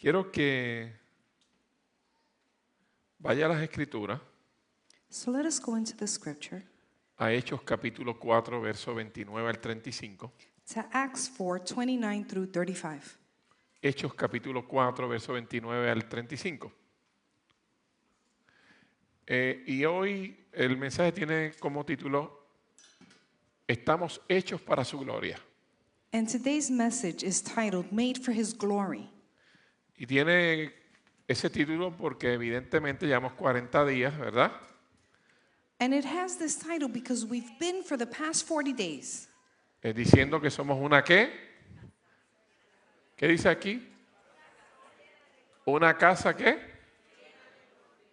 Quiero que vaya a las Escrituras, So let us go into the scripture a Hechos capítulo 4, verso 29 al 35. to Acts 4:29 through 35. Hechos capítulo 4, verso 29 al 35. Y hoy el mensaje tiene como título, Estamos hechos para su gloria. And today's message is titled Made for His Glory. Y tiene ese título porque evidentemente llevamos 40 días, ¿verdad? And it has this title because we've been for the past 40 days Diciendo que somos una ¿qué? ¿Qué dice aquí? Una casa ¿qué?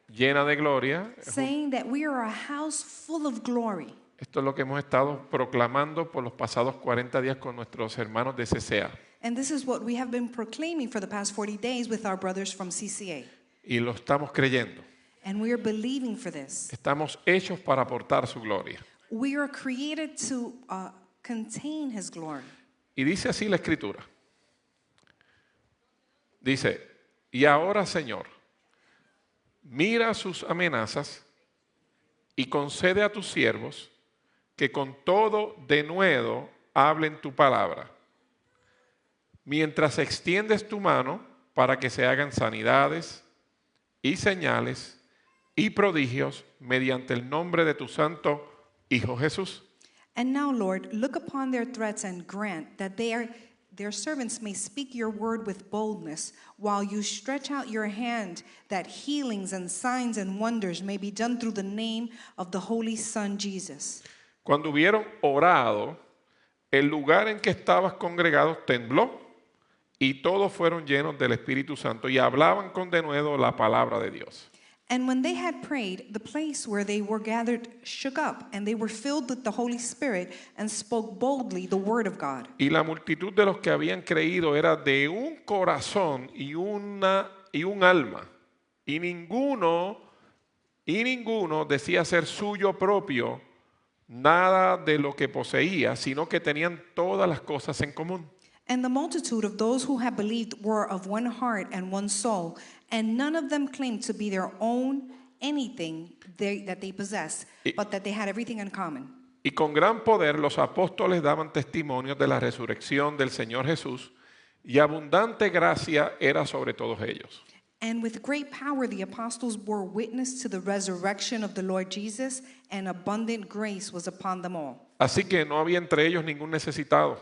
Llena de gloria. saying that we are a house full of glory. Esto es lo que hemos estado proclamando por los pasados 40 días con nuestros hermanos de CCA. And this is what we have been proclaiming for the past 40 days with our brothers from CCA. Y lo estamos creyendo. And we are believing for this. Estamos hechos para aportar su gloria. We are created to contain His glory. Y dice así la Escritura. Dice, y ahora, Señor, mira sus amenazas y concede a tus siervos que con todo denuedo hablen tu palabra, mientras extiendes tu mano para que se hagan sanidades y señales y prodigios mediante el nombre de tu santo Hijo Jesús. And now, Lord, look upon their threats and grant that their servants may speak your word with boldness, while you stretch out your hand, that healings and signs and wonders may be done through the name of the Holy Son, Jesus. Cuando hubieron orado, el lugar en que estabas congregados tembló y todos fueron llenos del Espíritu Santo y hablaban con denuedo la palabra de Dios. And when they had prayed, the place where they were gathered shook up, and they were filled with the Holy Spirit and spoke boldly the word of God. Y la multitud de los que habían creído era de un corazón y un alma, y ninguno decía ser suyo propio nada de lo que poseía, sino que tenían todas las cosas en común. And the multitude of those who had believed were of one heart and one soul, and none of them claimed to be their own anything that they possessed, but that they had everything in common. Y con gran poder los apóstoles daban testimonio de la resurrección del Señor Jesús, y abundante gracia era sobre todos ellos. And with great power the apostles bore witness to the resurrection of the Lord Jesus, and abundant grace was upon them all. Así que no había entre ellos ningún necesitado,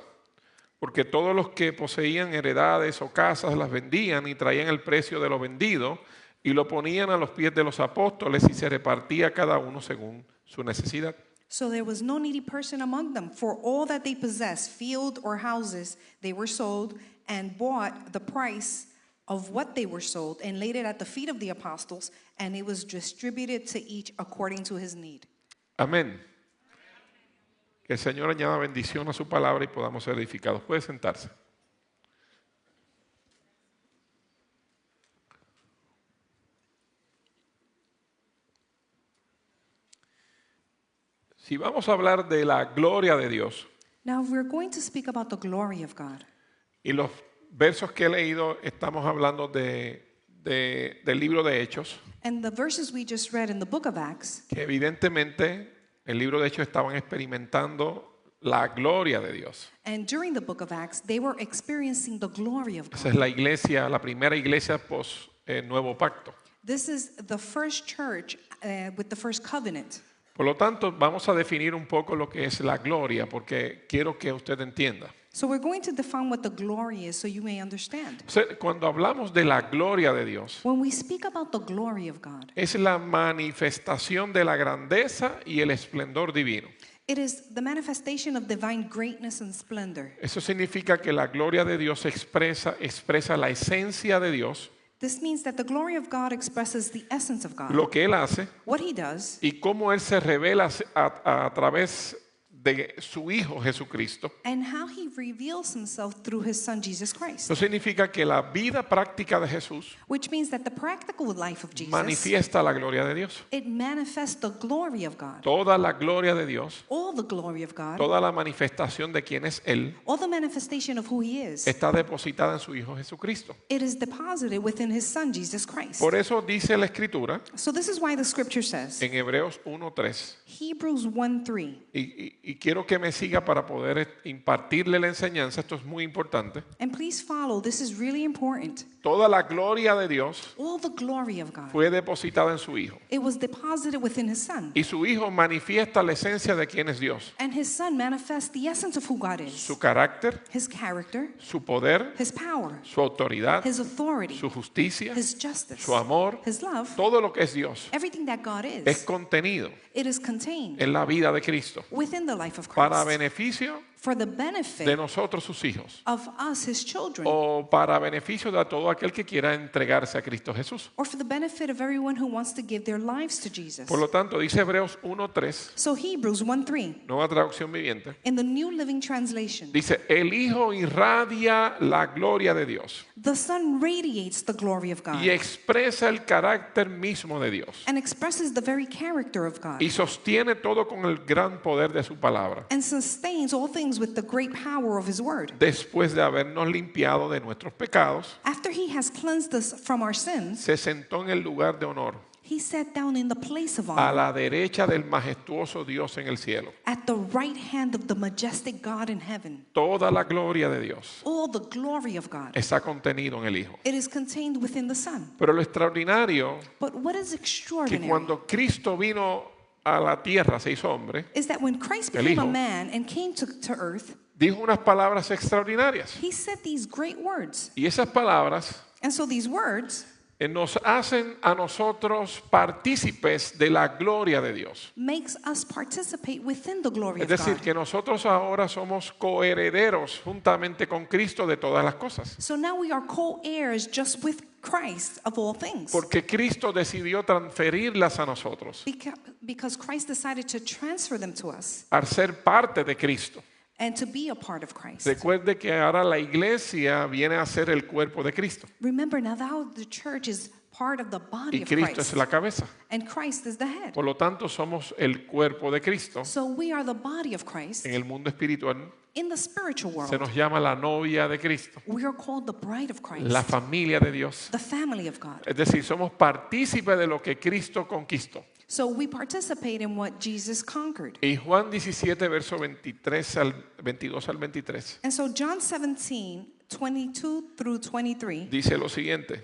porque todos los que poseían heredades o casas las vendían y traían el precio de lo vendido y lo ponían a los pies de los apóstoles y se repartía cada uno según su necesidad. So there was no needy person among them, for all that they possessed, field or houses, they were sold and bought the price of what they were sold and laid it at the feet of the apostles, and it was distributed to each according to his need. Amén. Que el Señor añada bendición a su palabra y podamos ser edificados. Puede sentarse. Si vamos a hablar de la gloria de Dios, Now we're going to speak about the glory of God. y los versos que he leído estamos hablando del libro de Hechos, And the verses we just read in the book of Acts, que evidentemente el libro de Hechos estaban experimentando la gloria de Dios. and during the book of Acts, they were experiencing the glory of Esa God. es la iglesia, la primera iglesia post Nuevo Pacto. This is the first church with the first covenant. Por lo tanto, vamos a definir un poco lo que es la gloria, porque quiero que usted entienda. So we're going to define what the glory is so you may understand. O sea, cuando hablamos de la gloria de Dios, When we speak about the glory of God, es la manifestación de la grandeza y el esplendor divino. it is the manifestation of divine greatness and splendor. Eso significa que la gloria de Dios expresa la esencia de Dios, This means that the glory of God expresses the essence of God, lo que Él hace what He does, y cómo Él se revela a través de su Hijo Jesucristo. and how he reveals himself through his son Jesus Christ. Eso significa que la vida práctica de Jesús Which means that the practical life of Jesus, manifiesta la gloria de Dios. it manifests the glory of God. Toda la gloria de Dios, All the glory of God, toda la manifestación de quién es Él, all the manifestation of who he is, está depositada en su Hijo Jesucristo. it is deposited within his son Jesus Christ. Por eso dice la Escritura So this is why the scripture says, en Hebreos 1:3, Hebrews 1:3, y quiero que me siga para poder impartirle la enseñanza, esto es muy importante. and please follow, this is really important. Toda la gloria de Dios All the glory of God, fue depositada en su Hijo, it was deposited within his son. y su Hijo manifiesta la esencia de quién es Dios, And his son manifests the essence of who God is, su carácter, his character, su poder, his power, su autoridad, his authority, su justicia, his justice, su amor, his love, todo lo que es Dios everything that God es is, contenido it is contained en la vida de Cristo within the life of para Christ beneficio for the de benefit nosotros sus hijos of us, his children, o para beneficio de todo aquel que quiera entregarse a Cristo Jesús. or for the benefit of everyone who wants to give their lives to Jesus. Por lo tanto, dice Hebreos 1:3, So Hebrews 1:3, nueva traducción viviente, in the New Living Translation, dice, el Hijo irradia la gloria de Dios the Son radiates the glory of God y expresa el carácter mismo de Dios and expresses the very character of God y sostiene todo con el gran poder de su palabra, and sustains all things with the great power of his word. después de habernos limpiado de nuestros pecados. After he has cleansed us from our sins, Se sentó en el lugar de honor he sat down in the place of a honor la derecha del majestuoso Dios en el cielo. at the right hand of the majestic God in heaven. Toda la gloria de Dios All the glory of God, está contenido en el Hijo. it is contained within the Son. Pero lo extraordinario But what is que extraordinary cuando Cristo vino a la tierra, se hizo hombre, is that when Christ El became a Hijo. man and came to earth, dijo unas palabras extraordinarias. he said these great words. Y esas palabras And so these words nos hacen a nosotros partícipes de la gloria de Dios. makes us participate within the glory Es of decir, God. que nosotros ahora somos coherederos juntamente con Cristo de todas las cosas. So now we are co-heirs just with Christ of all things. Porque Cristo decidió transferirlas a nosotros Because Christ decided to transfer them to us al ser parte de Cristo. and to be a part of Christ. Recuerde que ahora la iglesia viene a ser el cuerpo de Cristo Remember, now the church is part of the body y of Cristo Christ, es la cabeza. and Christ is the head. Por lo tanto, somos el cuerpo de Cristo. So we are the body of Christ. En el mundo espiritual In the spiritual se world, nos llama la novia de Cristo, we are called the bride of Christ, la familia de Dios. the family of God. Es decir, somos partícipes de lo que Cristo conquistó. So we participate in what Jesus conquered. Y Juan 17, verso 22 al 23, And so John 17, 22 through 23, dice lo siguiente.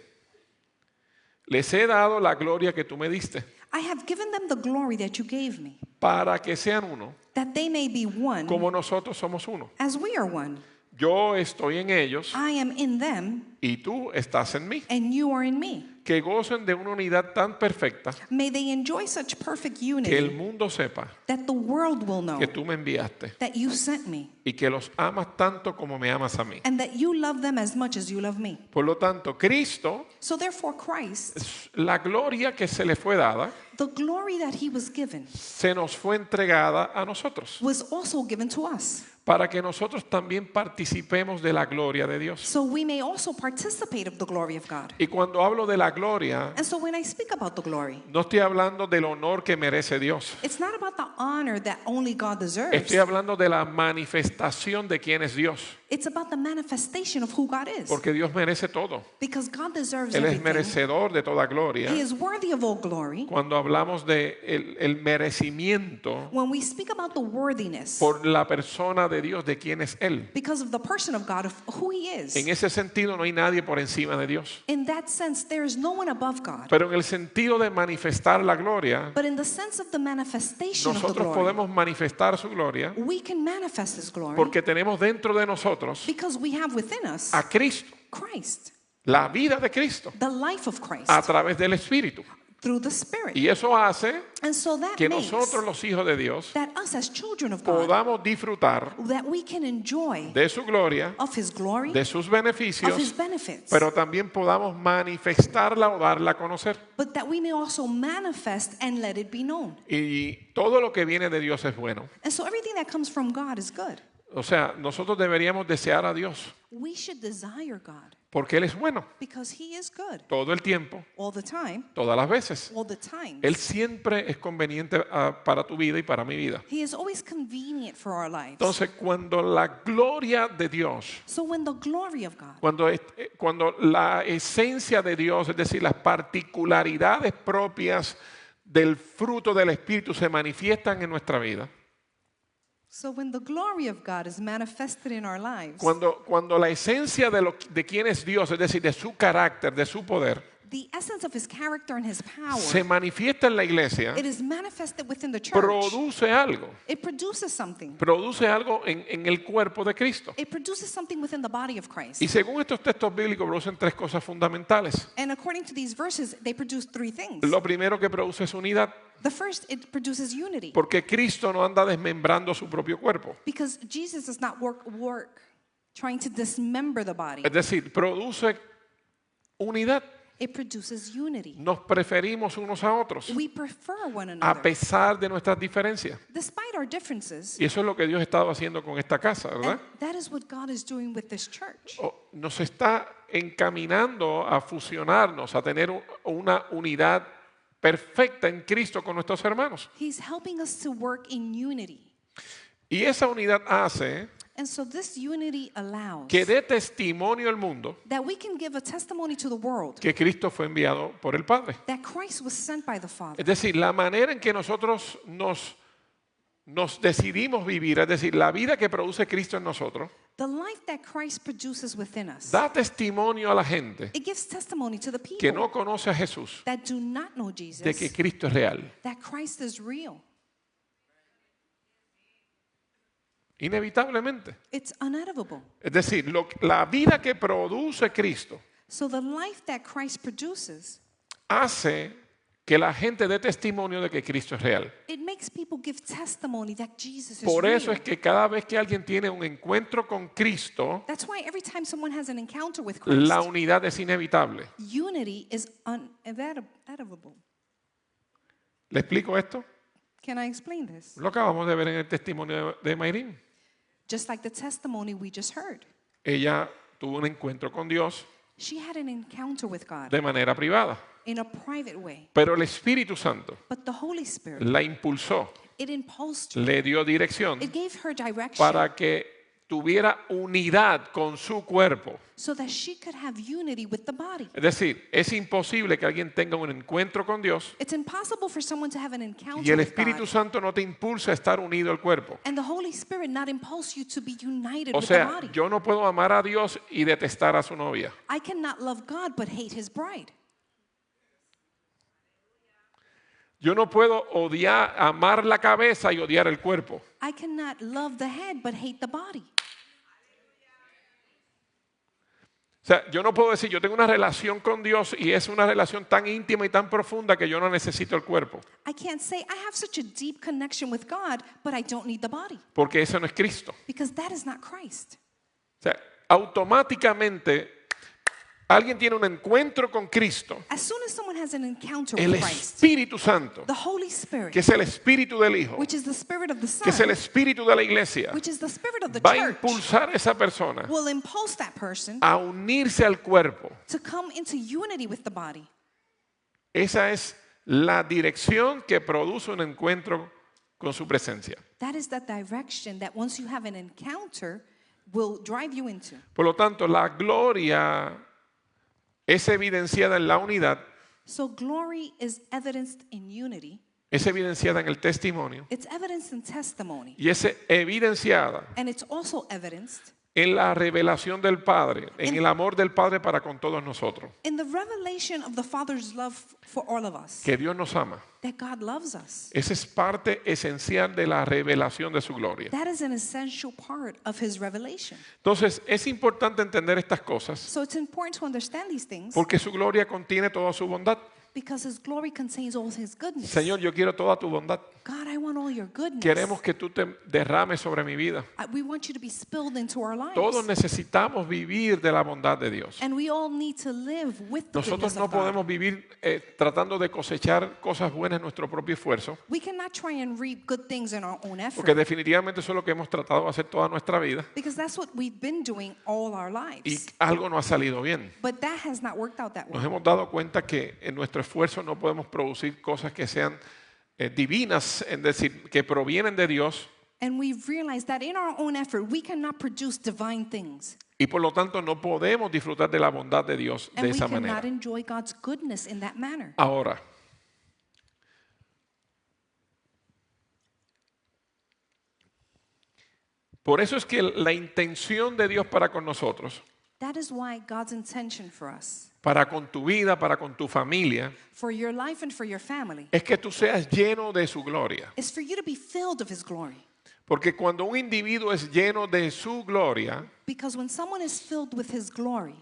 Les he dado la gloria que tú me diste, I have given them the glory that you gave me, para que sean uno, that they may be one como nosotros somos uno. as we are one. Yo estoy en ellos I am in them y tú estás en mí. and you are in me. Que gocen de una unidad tan perfecta May they enjoy such perfect que el unity mundo sepa that the world will know que tú me enviaste that you sent me y que los amas tanto como me amas a mí. and that you love them as much as you love me. Por lo tanto, Cristo, So therefore Christ, la gloria que se le fue dada, the glory that he was given, se nos fue entregada a nosotros, was also given to us. para que nosotros también participemos de la gloria de Dios. So we may also participate of the glory of God. Y cuando hablo de la gloria, And so when I speak about the glory, no estoy hablando del honor que merece Dios. it's not about the honor that only God deserves. Estoy hablando de la manifestación de quién es Dios, It's about the manifestation of who God is. porque Dios merece todo. Because God deserves Él es everything. merecedor de toda gloria. He is worthy of all glory. Cuando hablamos de el merecimiento When we speak about the worthiness, por la persona de Dios, de quién es Él, because of the person of God, of who He is. en ese sentido no hay nadie por encima de Dios. In that sense, there is no one above God. Pero en el sentido de manifestar la gloria, But in the sense of the manifestation of the nosotros glory, podemos manifestar su gloria we can manifest His glory porque tenemos dentro de nosotros because we have within us a Cristo, Christ, la vida de Cristo, the life of Christ, a través del Espíritu. through the Spirit. Y eso hace And so that que makes nosotros los hijos de Dios that us as children of God, podamos disfrutar that we can enjoy de su gloria, of His glory, de sus of His beneficios, benefits, pero también podamos manifestarla o darla a conocer. but that we may also manifest and let it be known. Y todo lo que viene de Dios es bueno. And so everything that comes from God is good. O sea, nosotros deberíamos desear a Dios We should desire God porque Él es bueno because He is good todo el tiempo, all the time, todas las veces. all the time. Él siempre es conveniente para tu vida y para mi vida. He is always convenient for our lives. Entonces, cuando la gloria de Dios, So when the glory of God, cuando la esencia de Dios, es decir, las particularidades propias del fruto del Espíritu se manifiestan en nuestra vida, so when the glory of God is manifested in our lives, cuando la esencia de quién es Dios, es decir, de su carácter, de su poder, the essence of His character and His power, se manifiesta en la iglesia, it is manifested within the church. produce algo. It produces something. Produce algo en el cuerpo de Cristo. It produces something within the body of Christ. Y según estos textos bíblicos, producen tres cosas fundamentales. And according to these verses, they produce three things. Lo primero que produce es unidad, The first, it produces unity. porque Cristo no anda desmembrando su propio cuerpo. Because Jesus does not work trying to dismember the body. Es decir, produce unidad. It produces unity. Nos preferimos unos a otros, We prefer one a another. pesar de nuestras diferencias. Despite our differences, Y eso es lo que Dios ha estado haciendo con esta casa, and ¿verdad? that is what God is doing with this church. Nos está encaminando a fusionarnos, a tener una unidad perfecta en Cristo con nuestros hermanos. He's helping us to work in unity. Y esa unidad hace And so this unity allows que dé testimonio al mundo that we can give a testimony to the world que Cristo fue enviado por el Padre. that Christ was sent by the Father. Es decir, la manera en que nosotros nos decidimos vivir, es decir, la vida que produce Cristo en nosotros, The life that Christ produces within us, da testimonio a la gente it gives testimony to the que people no conoce a Jesús that do not know Jesus, de que Cristo es real. that Christ is real. Inevitablemente. It's unedible. Es decir, la vida que produce Cristo So the life that Christ produces, hace que la gente dé testimonio de que Cristo es real. it makes people give testimony that Jesus is Por eso real. es que cada vez que alguien tiene un encuentro con Cristo, That's why every time someone has an encounter with Christ, la unidad es inevitable. unity is unevitable. ¿Le explico esto? Can I explain this? Lo acabamos de ver en el testimonio de Mayrin. Just like the testimony we just heard. Ella tuvo un encuentro con Dios She had an encounter with God de manera privada, in a private way. pero el Espíritu Santo But the Holy Spirit, la impulsó, it impulsed her. le dio dirección It gave her direction para que tuviera unidad con su cuerpo. so that she could have unity with the body. Es decir, es imposible que alguien tenga un encuentro con Dios It's impossible for someone to have an y encounter el with Espíritu God Santo no te impulsa a estar unido al cuerpo. and the Holy Spirit not impulse you to be united O with the sea, body. yo no puedo amar a Dios y detestar a su novia. I cannot love God but hate His bride. Yo no puedo amar la cabeza y odiar el cuerpo. I cannot love the head but hate the body. O sea, yo no puedo decir, yo tengo una relación con Dios y es una relación tan íntima y tan profunda que yo no necesito el cuerpo, I can't say I have such a deep connection with God but I don't need the body porque eso no es Cristo. because that is not Christ. O sea, automáticamente alguien tiene un encuentro con Cristo, As soon as someone has an encounter el with Christ, Espíritu Santo, the Holy Spirit, que es el Espíritu del Hijo, which is the Spirit of the que es el Son, Espíritu de la iglesia, which is the Spirit of the va a church, impulsar a esa persona will impulse that person a unirse al cuerpo. to come into unity with the body. Esa es la dirección que produce un encuentro con su presencia. That is the direction that once you have an encounter will drive you into. Por lo tanto, la gloria es evidenciada en la unidad, So glory is evidenced in unity. es evidenciada en el testimonio It's evidenced in testimony. y es evidenciada And it's also evidenced en la revelación del Padre, en el amor del Padre para con todos nosotros, in the revelation of the Father's love for all of us. que Dios nos ama. That God loves us. Esa es parte esencial de la revelación de su gloria. That is an essential part of His revelation. Entonces, es importante entender estas cosas So it's important to understand these things porque su gloria contiene toda su bondad. Because His glory contains all His goodness. Señor, yo quiero toda tu bondad. God, I want all your goodness. Queremos que tú te derrames sobre mi vida. We want you to be spilled into our lives. Todos necesitamos vivir de la bondad de Dios. And we all need to live with the Nosotros goodness no of God. podemos vivir tratando de cosechar cosas buenas en nuestro propio esfuerzo, We cannot try and reap good things in our own effort. porque definitivamente eso es lo que hemos tratado de hacer toda nuestra vida Because that's what we've been doing all our y lives. algo no ha salido bien. But that has not worked out that Nos way. hemos dado cuenta que en nuestro esfuerzo no podemos producir cosas que sean divinas, es decir, que provienen de Dios, And we've realized that in our own effort, we cannot produce divine things. y por lo tanto no podemos disfrutar de la bondad de Dios de And we esa cannot manera. enjoy God's goodness in that manner. Ahora, por eso es que la intención de Dios para con nosotros, That is why God's intention for us, para con tu vida, para con tu familia, for your life and for your family, es que tú seas lleno de su gloria. is for you to be filled of His glory. Porque cuando un individuo es lleno de su gloria, Because when someone is filled with His glory,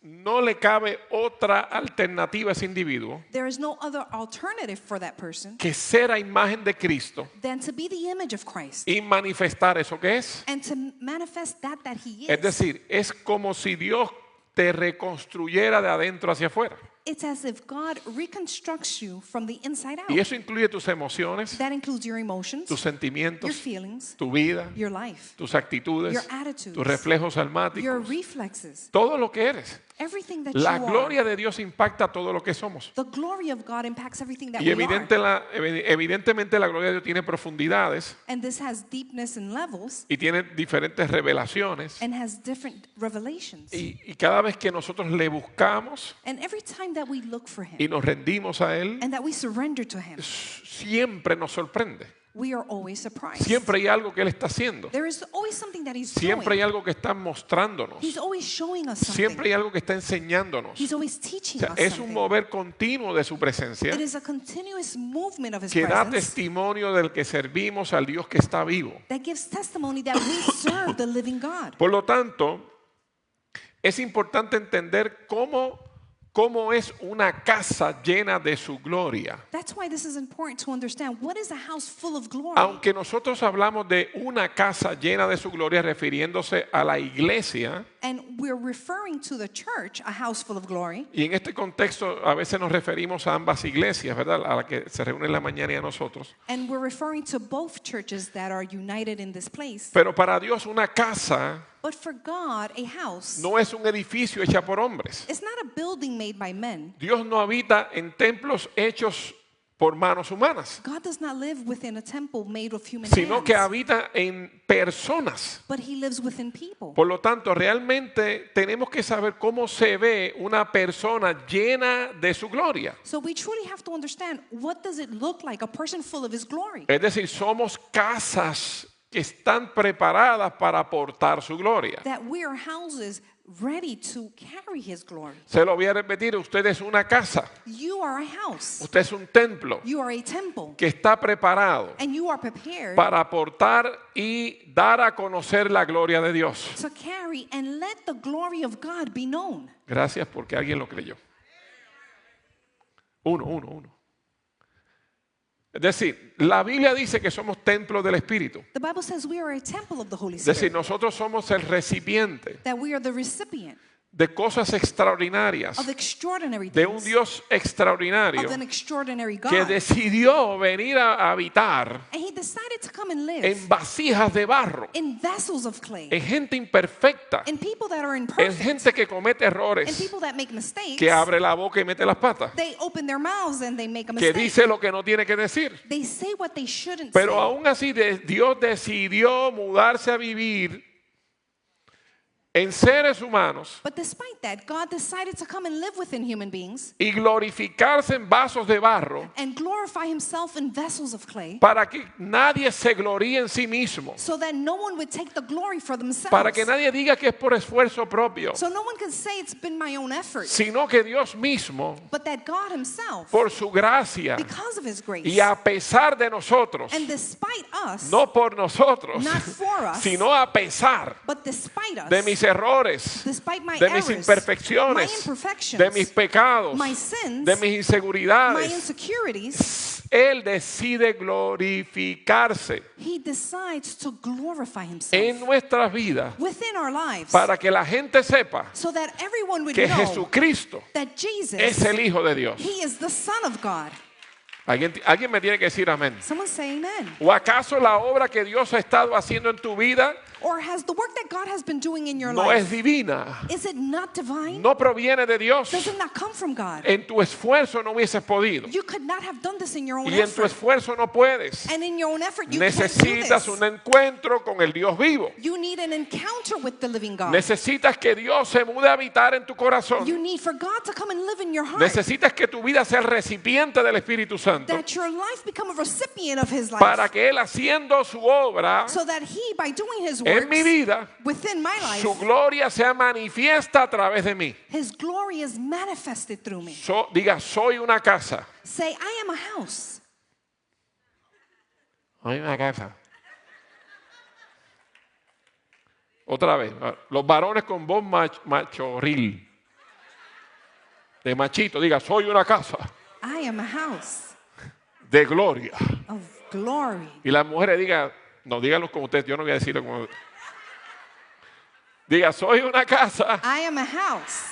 no le cabe otra alternativa a ese individuo there is no other alternative for that person que ser a imagen de Cristo than to be the image of Christ y manifestar eso que es. and to manifest that He Es is. decir, es como si Dios te reconstruyera de adentro hacia afuera. It's as if God reconstructs you from the inside out. Y eso incluye tus emociones, That includes your emotions, tus your sentimientos, feelings, tu vida, your life, tus actitudes, your attitudes, tus reflejos your almáticos, reflexes, todo lo que eres. everything that La you gloria are. de Dios impacta todo lo que somos. The glory of God impacts everything that Y we are. evidentemente la gloria de Dios tiene profundidades And this has deepness and levels y tiene diferentes revelaciones. and has different revelations. Y cada vez que nosotros le buscamos And every time that we look for y Him nos rendimos a Él, and that we surrender to Him, siempre nos sorprende. we are always surprised. Siempre hay algo que Él está haciendo. There is always something that He's Siempre hay doing. algo que está mostrándonos. He's always showing us Siempre hay something. algo que está enseñándonos. He's always O teaching sea, us es un something. mover continuo de su presencia It is a continuous movement of His que da presence testimonio del que servimos al Dios que está vivo. that gives testimony that we serve the living God. Por lo tanto, es importante entender cómo es una casa llena de su gloria. That's why this is important to understand. What is a house full of glory? Aunque nosotros hablamos de una casa llena de su gloria refiriéndose a la iglesia, And we're referring to the church, a house full of glory. y en este contexto a veces nos referimos a ambas iglesias, ¿verdad? A la que se reúne en la mañana y a nosotros. And we're referring to both churches that are united in this place. Pero para Dios una casa But for God, a house no es un edificio hecho por hombres. is not a building made by men. Dios no habita en templos hechos por manos humanas, God does not live within a temple made of human sino que hands, habita en personas. but He lives within people. Por lo tanto, realmente tenemos que saber cómo se ve una persona llena de su gloria. So we truly have to understand, what does it look like, a person full of His glory? Es decir, somos casas que están preparadas para aportar su gloria. That we are houses ready to carry His glory. Se lo voy a repetir, usted es una casa, You are a house. usted es un templo You are a temple. que está preparado And you are prepared para aportar y dar a conocer la gloria de Dios. to carry and let the glory of God be known. Gracias porque alguien lo creyó. Uno. Es decir, la Biblia dice que somos templos del Espíritu. The Bible says we are a temple of the Holy Es decir, Spirit. nosotros somos el recipiente That we are the recipient de cosas extraordinarias, of extraordinary de un things, Dios extraordinario of an extraordinary que God. decidió venir a habitar And He decided to come and live en vasijas de barro, in vessels of clay, en gente imperfecta, in people that are en imperfect, gente que comete in errores, people that make mistakes. que abre la boca y mete las patas, They open their mouths and they make a que mistake. dice lo que no tiene que decir. They say what they shouldn't Pero say. aún así Dios decidió mudarse a vivir en seres humanos But despite that, God decided to come and live within human beings y glorificarse en vasos de barro and glorify Himself in vessels of clay, para que nadie se gloríe en sí mismo, so that no one would take the glory for themselves. para que nadie diga que es por esfuerzo propio, So no one can say it's been my own effort, sino que Dios mismo, but that God Himself, por su gracia because of His grace, y a pesar de nosotros, and despite us, no por nosotros, not for us, sino a pesar but despite us, de mis mis errores, despite my de mis errors, my imperfecciones, imperfections, de mis pecados, my sins, de mis my inseguridades, insecurities, Él decide glorificarse he decides to glorify en himself nuestras vidas within our lives para que la gente sepa so that everyone would que know Jesucristo that Jesus, es el Hijo de Dios. he is the Son of God. Alguien me tiene que decir amén. Someone say amen. ¿O acaso la obra que Dios ha estado haciendo en tu vida Or has the work that God has been doing in your no life, es divina? is it not divine? No proviene de Dios. Does it not come from God? En tu esfuerzo no hubieses podido. You could not have done this in your own Y en tu effort. esfuerzo no puedes. And in your own effort, you can't do Necesitas this. un encuentro con el Dios vivo. You need an encounter with the living God. Necesitas que Dios se mude a habitar en tu corazón. You need for God to come and live in your heart. Necesitas que tu vida sea el recipiente del Espíritu Santo That your life become a recipient of His life. para que Él haciendo su obra So that He, by doing His en mi works vida, within my life, su gloria sea manifiesta a través de mí. His glory is manifested through me. Diga, soy una casa. Say, I am a house. Soy una casa. Otra vez, los varones con voz machorril. De machito, diga, soy una casa I am a house de gloria. of glory. Y las mujeres digan, no, díganlo como ustedes, yo no voy a decirlo como... Diga, soy una casa. I am a house.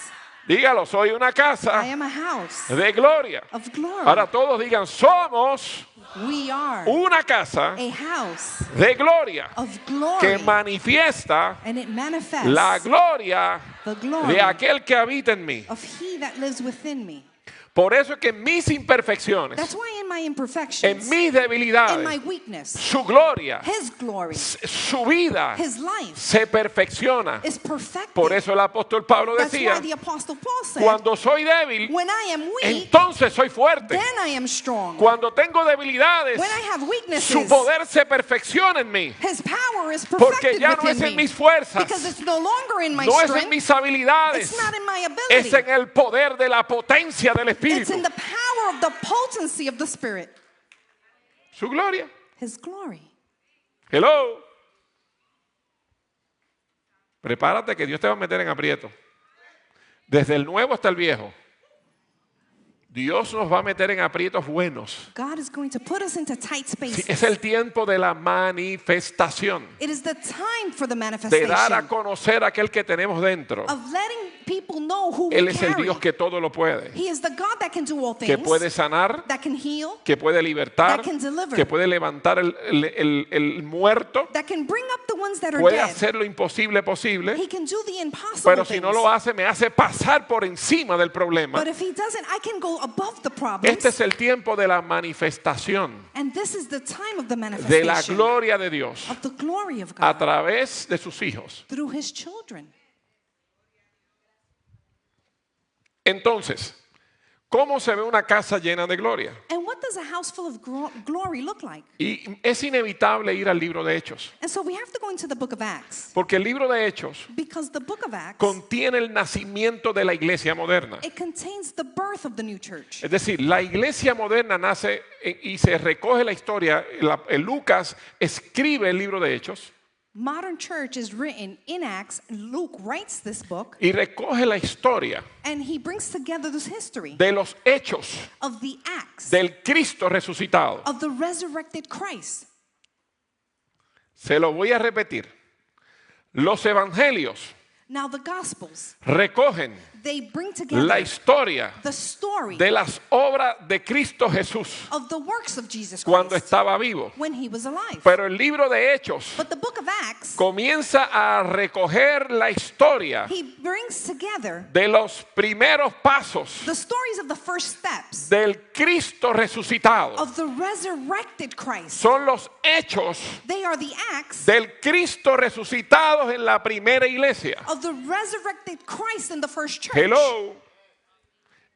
Dígalo, soy una I casa am a house de gloria. of glory. Ahora todos digan, somos We are una casa a house de gloria of que glory. manifiesta And it manifests la gloria the glory de aquel que habita en mí. of He that lives within me. Por eso es que en mis imperfecciones, That's why in my en imperfections, mis in my debilidades, weakness, su gloria, His glory, su vida His life se perfecciona. is perfected. Por eso el apóstol Pablo That's decía, why the Apostle Paul said, cuando soy débil, when I am weak, entonces soy fuerte. then I am strong. Cuando tengo debilidades, When I have su weaknesses, poder se perfecciona en mí. His power is Porque perfected ya no within es en me. mis fuerzas, Because it's no longer in my no es en strength, mis habilidades, it's not in my es ability, en el poder de la potencia del it's Espíritu. in the power of the potency of the Spirit. Su gloria. His glory. Hello. Prepárate que Dios te va a meter en aprieto. Desde el nuevo hasta el viejo. Dios nos va a meter en aprietos buenos. God is going to put us into tight Sí, spaces. es el tiempo de la manifestación. It is the time for the De dar a manifestation conocer a aquel que tenemos dentro. of letting people know who Él we es el carry. Dios que todo lo puede. He is the God that can do all Que things, puede sanar, that can heal, que puede libertar, that can deliver, que puede levantar el muerto, that can bring up the ones that are puede dead. hacer lo imposible posible, He can do the impossible pero si things. no lo hace, me hace pasar por encima del problema. But if He doesn't, I can go above the problems. Este es el tiempo de la manifestación And this is the time of the de la manifestation gloria de Dios of the glory of a God través de sus hijos. through His children. Entonces, ¿cómo se ve una casa llena de gloria? And what does a house full of glory look like? Y es inevitable ir al libro de Hechos, And so we have to go into the book of Acts, porque el libro de Hechos because the book of Acts, contiene el nacimiento de la iglesia moderna. it contains the birth of the new church. Es decir, la iglesia moderna nace y se recoge la historia. Lucas escribe el libro de Hechos Modern church is written in Acts. Luke writes this book, y recoge la historia and he brings together this history de los hechos of the Acts del Cristo resucitado. of the resurrected Christ. Se lo voy a repetir. Los evangelios Now the Gospels, recogen they bring la together historia the story de las obras de Cristo Jesús of the works of Jesus cuando Christ estaba vivo. when he was alive. Pero el libro de Hechos But the book of Acts, comienza a recoger la historia he brings together de los primeros pasos the stories of the first steps del Cristo resucitado. of the resurrected Christ. Son los hechos They are the acts del Cristo resucitado en la primera iglesia. of the resurrected Christ in the first church. Hello.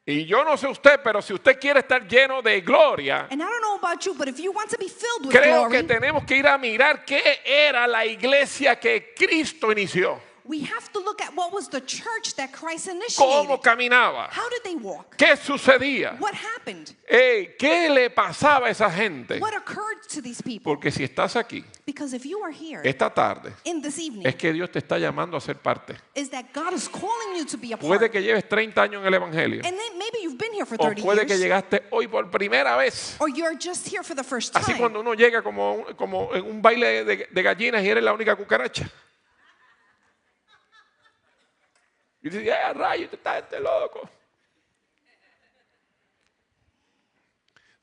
Y yo no sé usted, pero si usted quiere estar lleno de gloria, And I don't know about you, but if you want to be filled with creo glory, que tenemos que ir a mirar qué era la iglesia que Cristo inició. We have to look at what was the church that Christ ¿Cómo initiated. caminaba? How did they walk? ¿Qué sucedía? What happened? ¿Qué le pasaba a esa gente? What occurred to these people? Porque si estás aquí Because if you are here esta tarde, in this evening, es que Dios te está llamando a ser parte. is that God is calling you to be a Puede part. que lleves 30 años en el Evangelio. And then maybe you've been here for O 30 puede que years. llegaste hoy por primera vez. Or you're just here for the first Así time. cuando uno llega como en un baile de gallinas y eres la única cucaracha. Y dices, rayo, está este loco.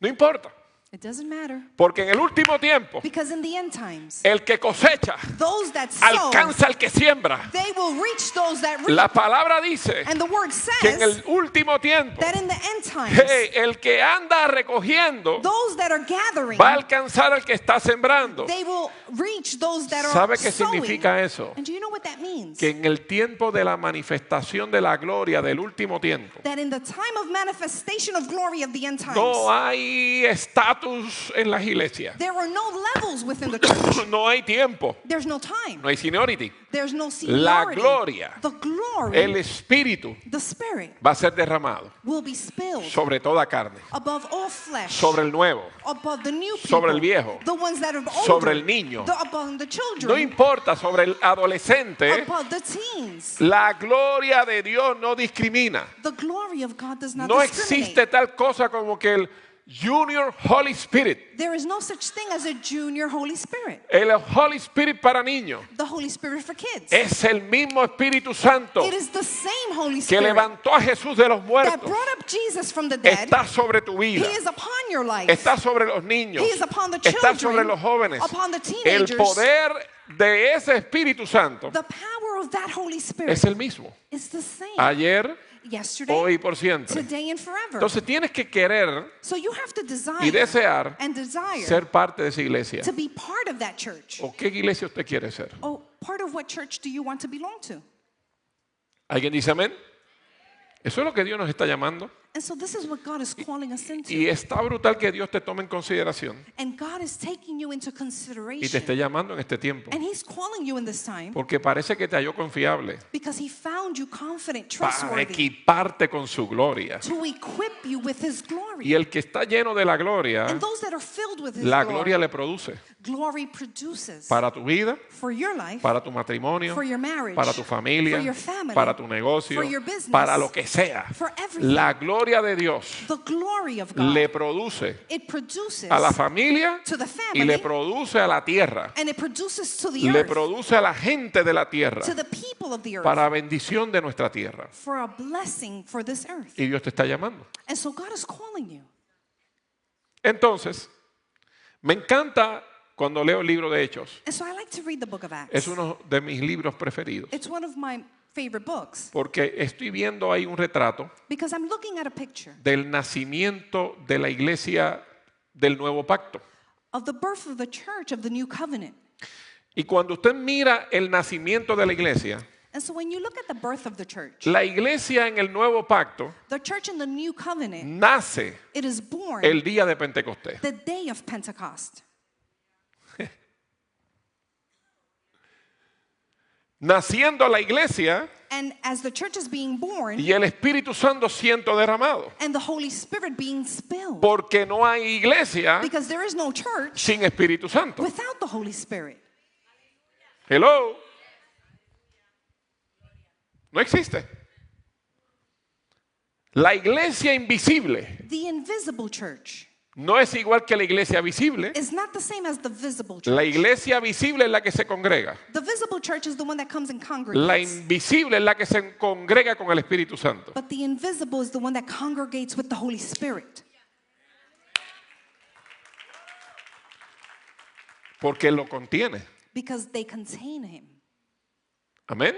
No importa. It doesn't matter. Porque en el último tiempo, Because in the end times, el que cosecha those that sow, alcanza al que siembra. they will reach those that reap. La palabra dice And the word que en says el último tiempo, that in the end times, el que anda recogiendo those that are gathering, va a alcanzar al que está sembrando. they will reach those that are ¿Sabe qué sowing. significa eso? And do you know what that means? Que en el tiempo de la manifestación de la gloria del último tiempo, That in the time of manifestation of glory of the end times, no hay estatus en las iglesias. there are no levels within the church. No hay tiempo. There's no time. No hay seniority. There's no La seniority. gloria, The glory, el Espíritu the Spirit, va a ser derramado will be spilled sobre toda carne, above all flesh, sobre el nuevo, above the new people, sobre el viejo, the ones that are older, sobre el niño. above the No children, importa, sobre el adolescente. above the teens. La gloria de Dios no discrimina. The glory of God does not No discriminate. existe tal cosa como que el Junior Holy Spirit. There is no such thing as a junior Holy Spirit. El Holy Spirit para niños The Holy Spirit for kids. es el mismo Espíritu Santo It is the same Holy que Spirit levantó a Jesús de los that muertos. brought up Jesus from the dead. Está sobre tu vida. He is upon your life. Está sobre los niños. He is upon the Está children, sobre los jóvenes. upon the El teenagers. poder de ese Espíritu Santo The power of that Holy Spirit es el mismo. is the same. Ayer, Yesterday, hoy y por siempre. today, and forever. Entonces tienes que querer So you have to desire y desear and desire ser parte de esa iglesia. to be part of that church. ¿O qué iglesia usted quiere ser? Oh, part of what church do you want to belong to? ¿Alguien dice amén? Eso es lo que Dios nos está llamando. And so this is what God is calling us into. Y está brutal que Dios te tome en consideración And God is taking you into y te consideration. esté llamando en este tiempo. And He's calling you in this time Porque parece que te halló confiable because He found you confident, para trustworthy, equiparte con su gloria. to equip you with His glory. Y el que está lleno de la gloria, And those that are filled with His la glory, gloria le produce glory produces para tu vida, for your life, para tu matrimonio, for your marriage, para tu familia, for your family, para tu negocio, for your business, para lo que sea. for everything. La gloria de Dios The glory of God, le produce it produces a la familia to the y le family, produce a la tierra, and it produces to the le earth, produce a la gente de la tierra to the people of the earth, para bendición de nuestra tierra. for a blessing for this earth. Y Dios te está llamando. And so God is calling you. Entonces, me encanta cuando leo el libro de Hechos. And so I like to read the book of Acts. Es uno de mis libros preferidos. It's one of my favorite books Porque estoy viendo ahí un retrato because I'm looking at a picture del nacimiento de la iglesia del nuevo pacto. of the birth of the church of the new covenant. Y cuando usted mira el nacimiento de la iglesia, And so when you look at the birth of the church la iglesia en el nuevo pacto in the new covenant, nace it is born el día de Pentecostés. the day of Pentecost. Naciendo la iglesia And as the church is being born y el Espíritu Santo siendo derramado. and the Holy Spirit being spilled, Porque no hay iglesia because there is no church sin Espíritu Santo. without the Holy Spirit. Hello. No existe. La iglesia invisible The invisible church no es igual que la iglesia visible. is not the same as the visible church. La iglesia visible es la que se congrega. The visible church is the one that comes and La congregates. invisible es la que se congrega con el Espíritu Santo. But the invisible is the one that congregates with the Holy Spirit Porque lo contiene. because they contain Him. Amén.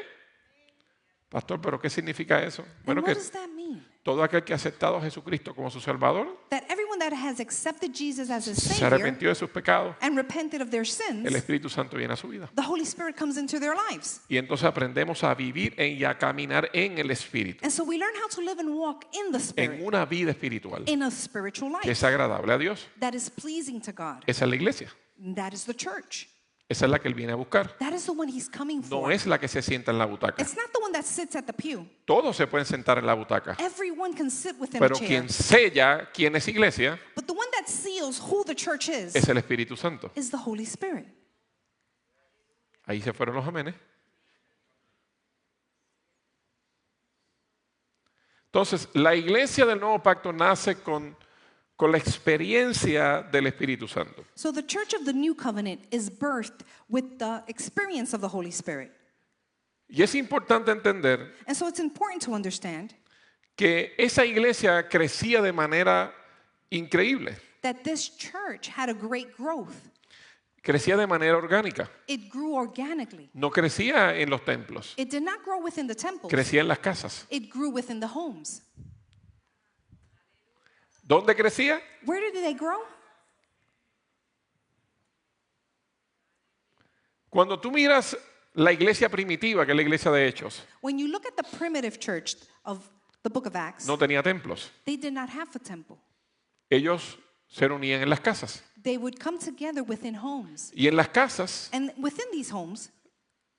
Pastor, ¿pero qué significa eso? And Bueno, what que does that mean? todo aquel que ha aceptado a Jesucristo como su Salvador, That everyone that has accepted Jesus as His se Savior arrepintió de sus pecados, and repented of their el sins, Espíritu Santo viene a su vida. the Holy Spirit comes into their lives. Y entonces aprendemos a vivir y a caminar en el Espíritu, And so we learn how to live and walk in the en Spirit, una vida espiritual in a spiritual que life es agradable a Dios. that is pleasing to God. Esa es la iglesia. That is the church. Esa es la que Él viene a buscar. That is the one he's coming No for. es la que se sienta en la butaca. It's not the one that sits at the pew. Todos se pueden sentar en la butaca. Everyone can sit within Pero a chair. quien sella quién es iglesia But the one that seals who the church es el Espíritu Santo. is the Holy Spirit. Ahí se fueron los amenes. Entonces, la iglesia del Nuevo Pacto nace con la experiencia del Espíritu Santo. So the church of the New Covenant is birthed with the experience of the Holy Spirit. Y es importante entender And so it's important to understand que esa iglesia crecía de manera increíble. that this church had a great growth. Crecía de manera orgánica. It grew organically. No crecía en los templos. It did not grow within the temples. Crecía en las casas. It grew within the homes. ¿Dónde crecía? Where did they grow? Cuando tú miras la iglesia primitiva, que es la iglesia de Hechos, When you look at the primitive church of the book of Acts, no tenía templos. they did not have a temple. Ellos se reunían en las casas. They would come together within homes. Y en las casas, And within these homes,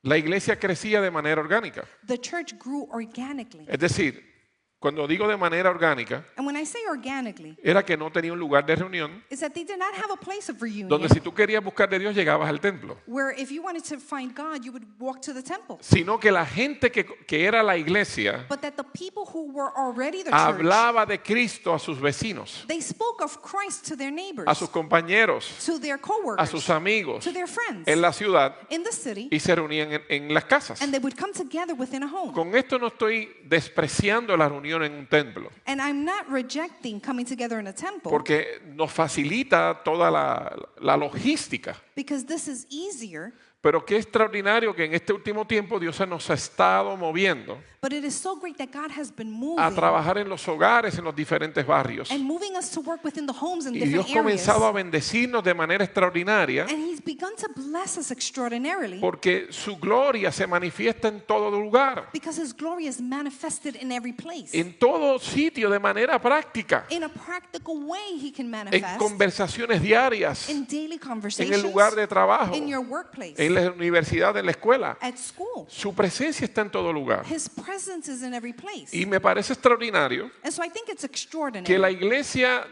la iglesia crecía de manera orgánica. the church grew organically. Es decir, cuando digo de manera orgánica, And when I say organically, era que no tenía un lugar de reunión is that they did not have a place of reunion donde si tú querías buscar de Dios llegabas al templo, where if you wanted to find God, you would walk to the temple. sino que la gente que era la iglesia But that the people who were already the church, hablaba de Cristo a sus vecinos, they spoke of Christ to their neighbors, a sus compañeros, to their a coworkers, sus amigos to their friends en la ciudad in the city, y se reunían en las casas. and they would come together within a home. Con esto no estoy despreciando la reunión en un templo, And I'm not rejecting coming together in a temple porque nos facilita toda la logística. because this is easier, Pero qué extraordinario que en este último tiempo Dios se nos ha estado moviendo but it is so great that God has been a moving trabajar en los hogares, en los diferentes barrios. and moving us to work within the homes in Y Dios different ha areas. comenzado a bendecirnos de manera extraordinaria And he's begun to bless us extraordinarily porque su gloria se manifiesta en todo lugar, because his glory is manifested in every place. en todo sitio de manera práctica, In a practical way, he can en manifest conversaciones diarias, in daily en conversations, el lugar de trabajo, in your workplace, en la universidad, en la escuela. at school. Su presencia está en todo lugar. His presence is in every place. Y me parece extraordinario And so I think it's extraordinary que la iglesia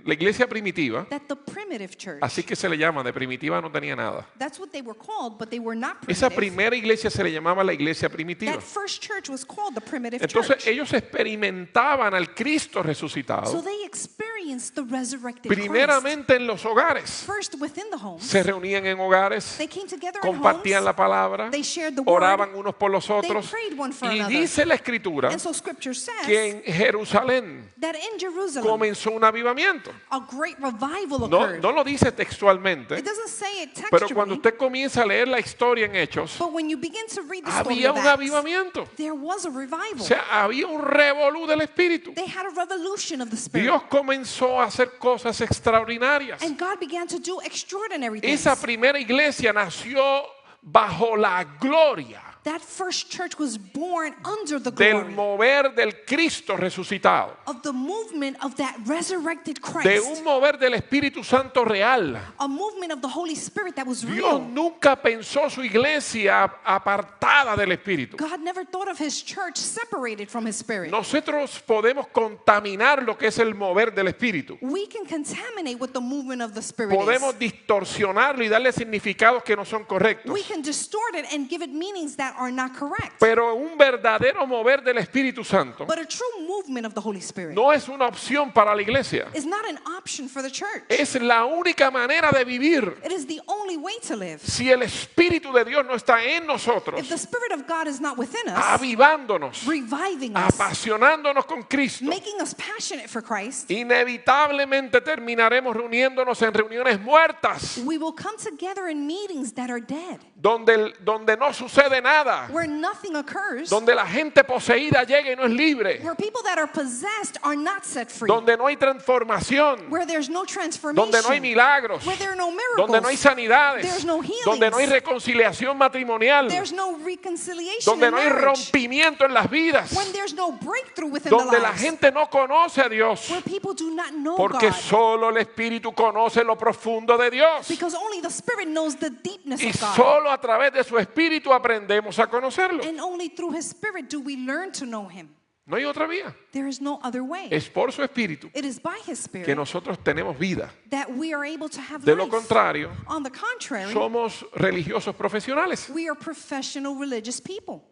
la iglesia primitiva, that the primitive church, así que se le llama, de primitiva no tenía nada. that's what they were called, but they were not Esa primitive. primera iglesia se le llamaba la iglesia primitiva. That first church was called the primitive Entonces church. ellos experimentaban al Cristo So resucitado they experienced the resurrected Christ. primeramente en los hogares. First within the homes. Se reunían en hogares, They came together in compartían homes. la palabra, They shared the word. oraban unos por los otros. prayed one for Y another. dice la escritura And so scripture says que en Jerusalén that in Jerusalem comenzó un avivamiento. a great revival No, occurred. no lo dice textualmente, It doesn't say it pero cuando textually, usted comienza a leer la historia en Hechos, but when you begin to read the story había of un Acts, avivamiento. there was a O revival. sea, había un revolú del Espíritu. They had a revolution of the Spirit. Dios comenzó a hacer cosas extraordinarias. And God began to do extraordinary things. Esa primera iglesia nació bajo la gloria That first church was born under the del glory mover del Cristo resucitado, of the movement of that resurrected de Christ. un mover del Espíritu Santo real. A movement of the Holy Spirit that was Dios real. nunca pensó su iglesia apartada del Espíritu. God never thought of his church separated from his spirit. Nosotros podemos contaminar lo que es el mover del Espíritu. We can contaminate what the movement of the Spirit Podemos is. distorsionarlo y darle significados que no son correctos. We can distort it and give it meanings that are not correct. Pero un verdadero mover del Espíritu Santo But a true movement of the Holy Spirit no es una opción para la iglesia. is not an option for the church. Es la única manera de vivir. It is the only way to live. Si el Espíritu de Dios no está en nosotros, If the Spirit of God is not within us, avivándonos, reviving us, apasionándonos con Cristo, making us passionate for Christ, inevitablemente terminaremos reuniéndonos en reuniones muertas, we will come together in meetings that are dead, donde no sucede nada. nada, where nothing occurs, donde la gente poseída llega y no es libre, where people that are possessed are not set free, donde no hay transformación, where there's no transformation, donde no hay milagros, where there are no miracles, donde no hay sanidades, there's no healings, donde no hay reconciliación matrimonial, there's no reconciliation donde in no hay marriage, rompimiento en las vidas, when there's no breakthrough within the donde la lives, gente no conoce a Dios, where people do not know porque God, solo el Espíritu conoce lo profundo de Dios. because only the Spirit knows the deepness Y of God. solo a través de su Espíritu aprendemos a conocerlo. And only through His Spirit do we learn to know Him. No hay otra vía. There is no other way. Es por su Espíritu It is by His que Spirit nosotros tenemos vida. that we are able to have De lo life. contrario, On the contrary, somos religiosos profesionales. we are professional religious people.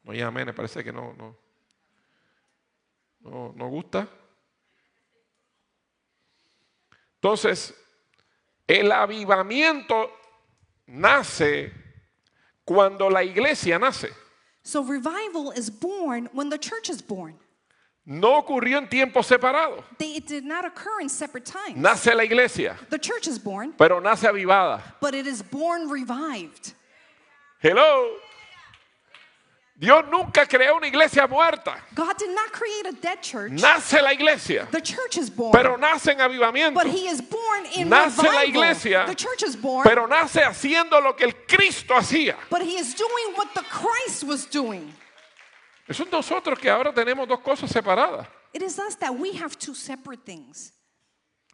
No, ya amén, parece que no gusta. Entonces, el avivamiento nace cuando la iglesia nace. So revival is born when the church is born. No ocurrió en tiempos separados. It did not occur in separate times. Nace la iglesia, The church is born, pero nace avivada. but it is born revived. Hello. Dios nunca creó una iglesia muerta. God did not create a dead church. Nace la iglesia, The church is born, pero nace en avivamiento. but He is born in Nace la revival. iglesia, The church is born, pero nace haciendo lo que el Cristo hacía. but He is doing what the Christ was doing. Eso es nosotros que ahora tenemos dos cosas separadas. It is us that we have two separate things.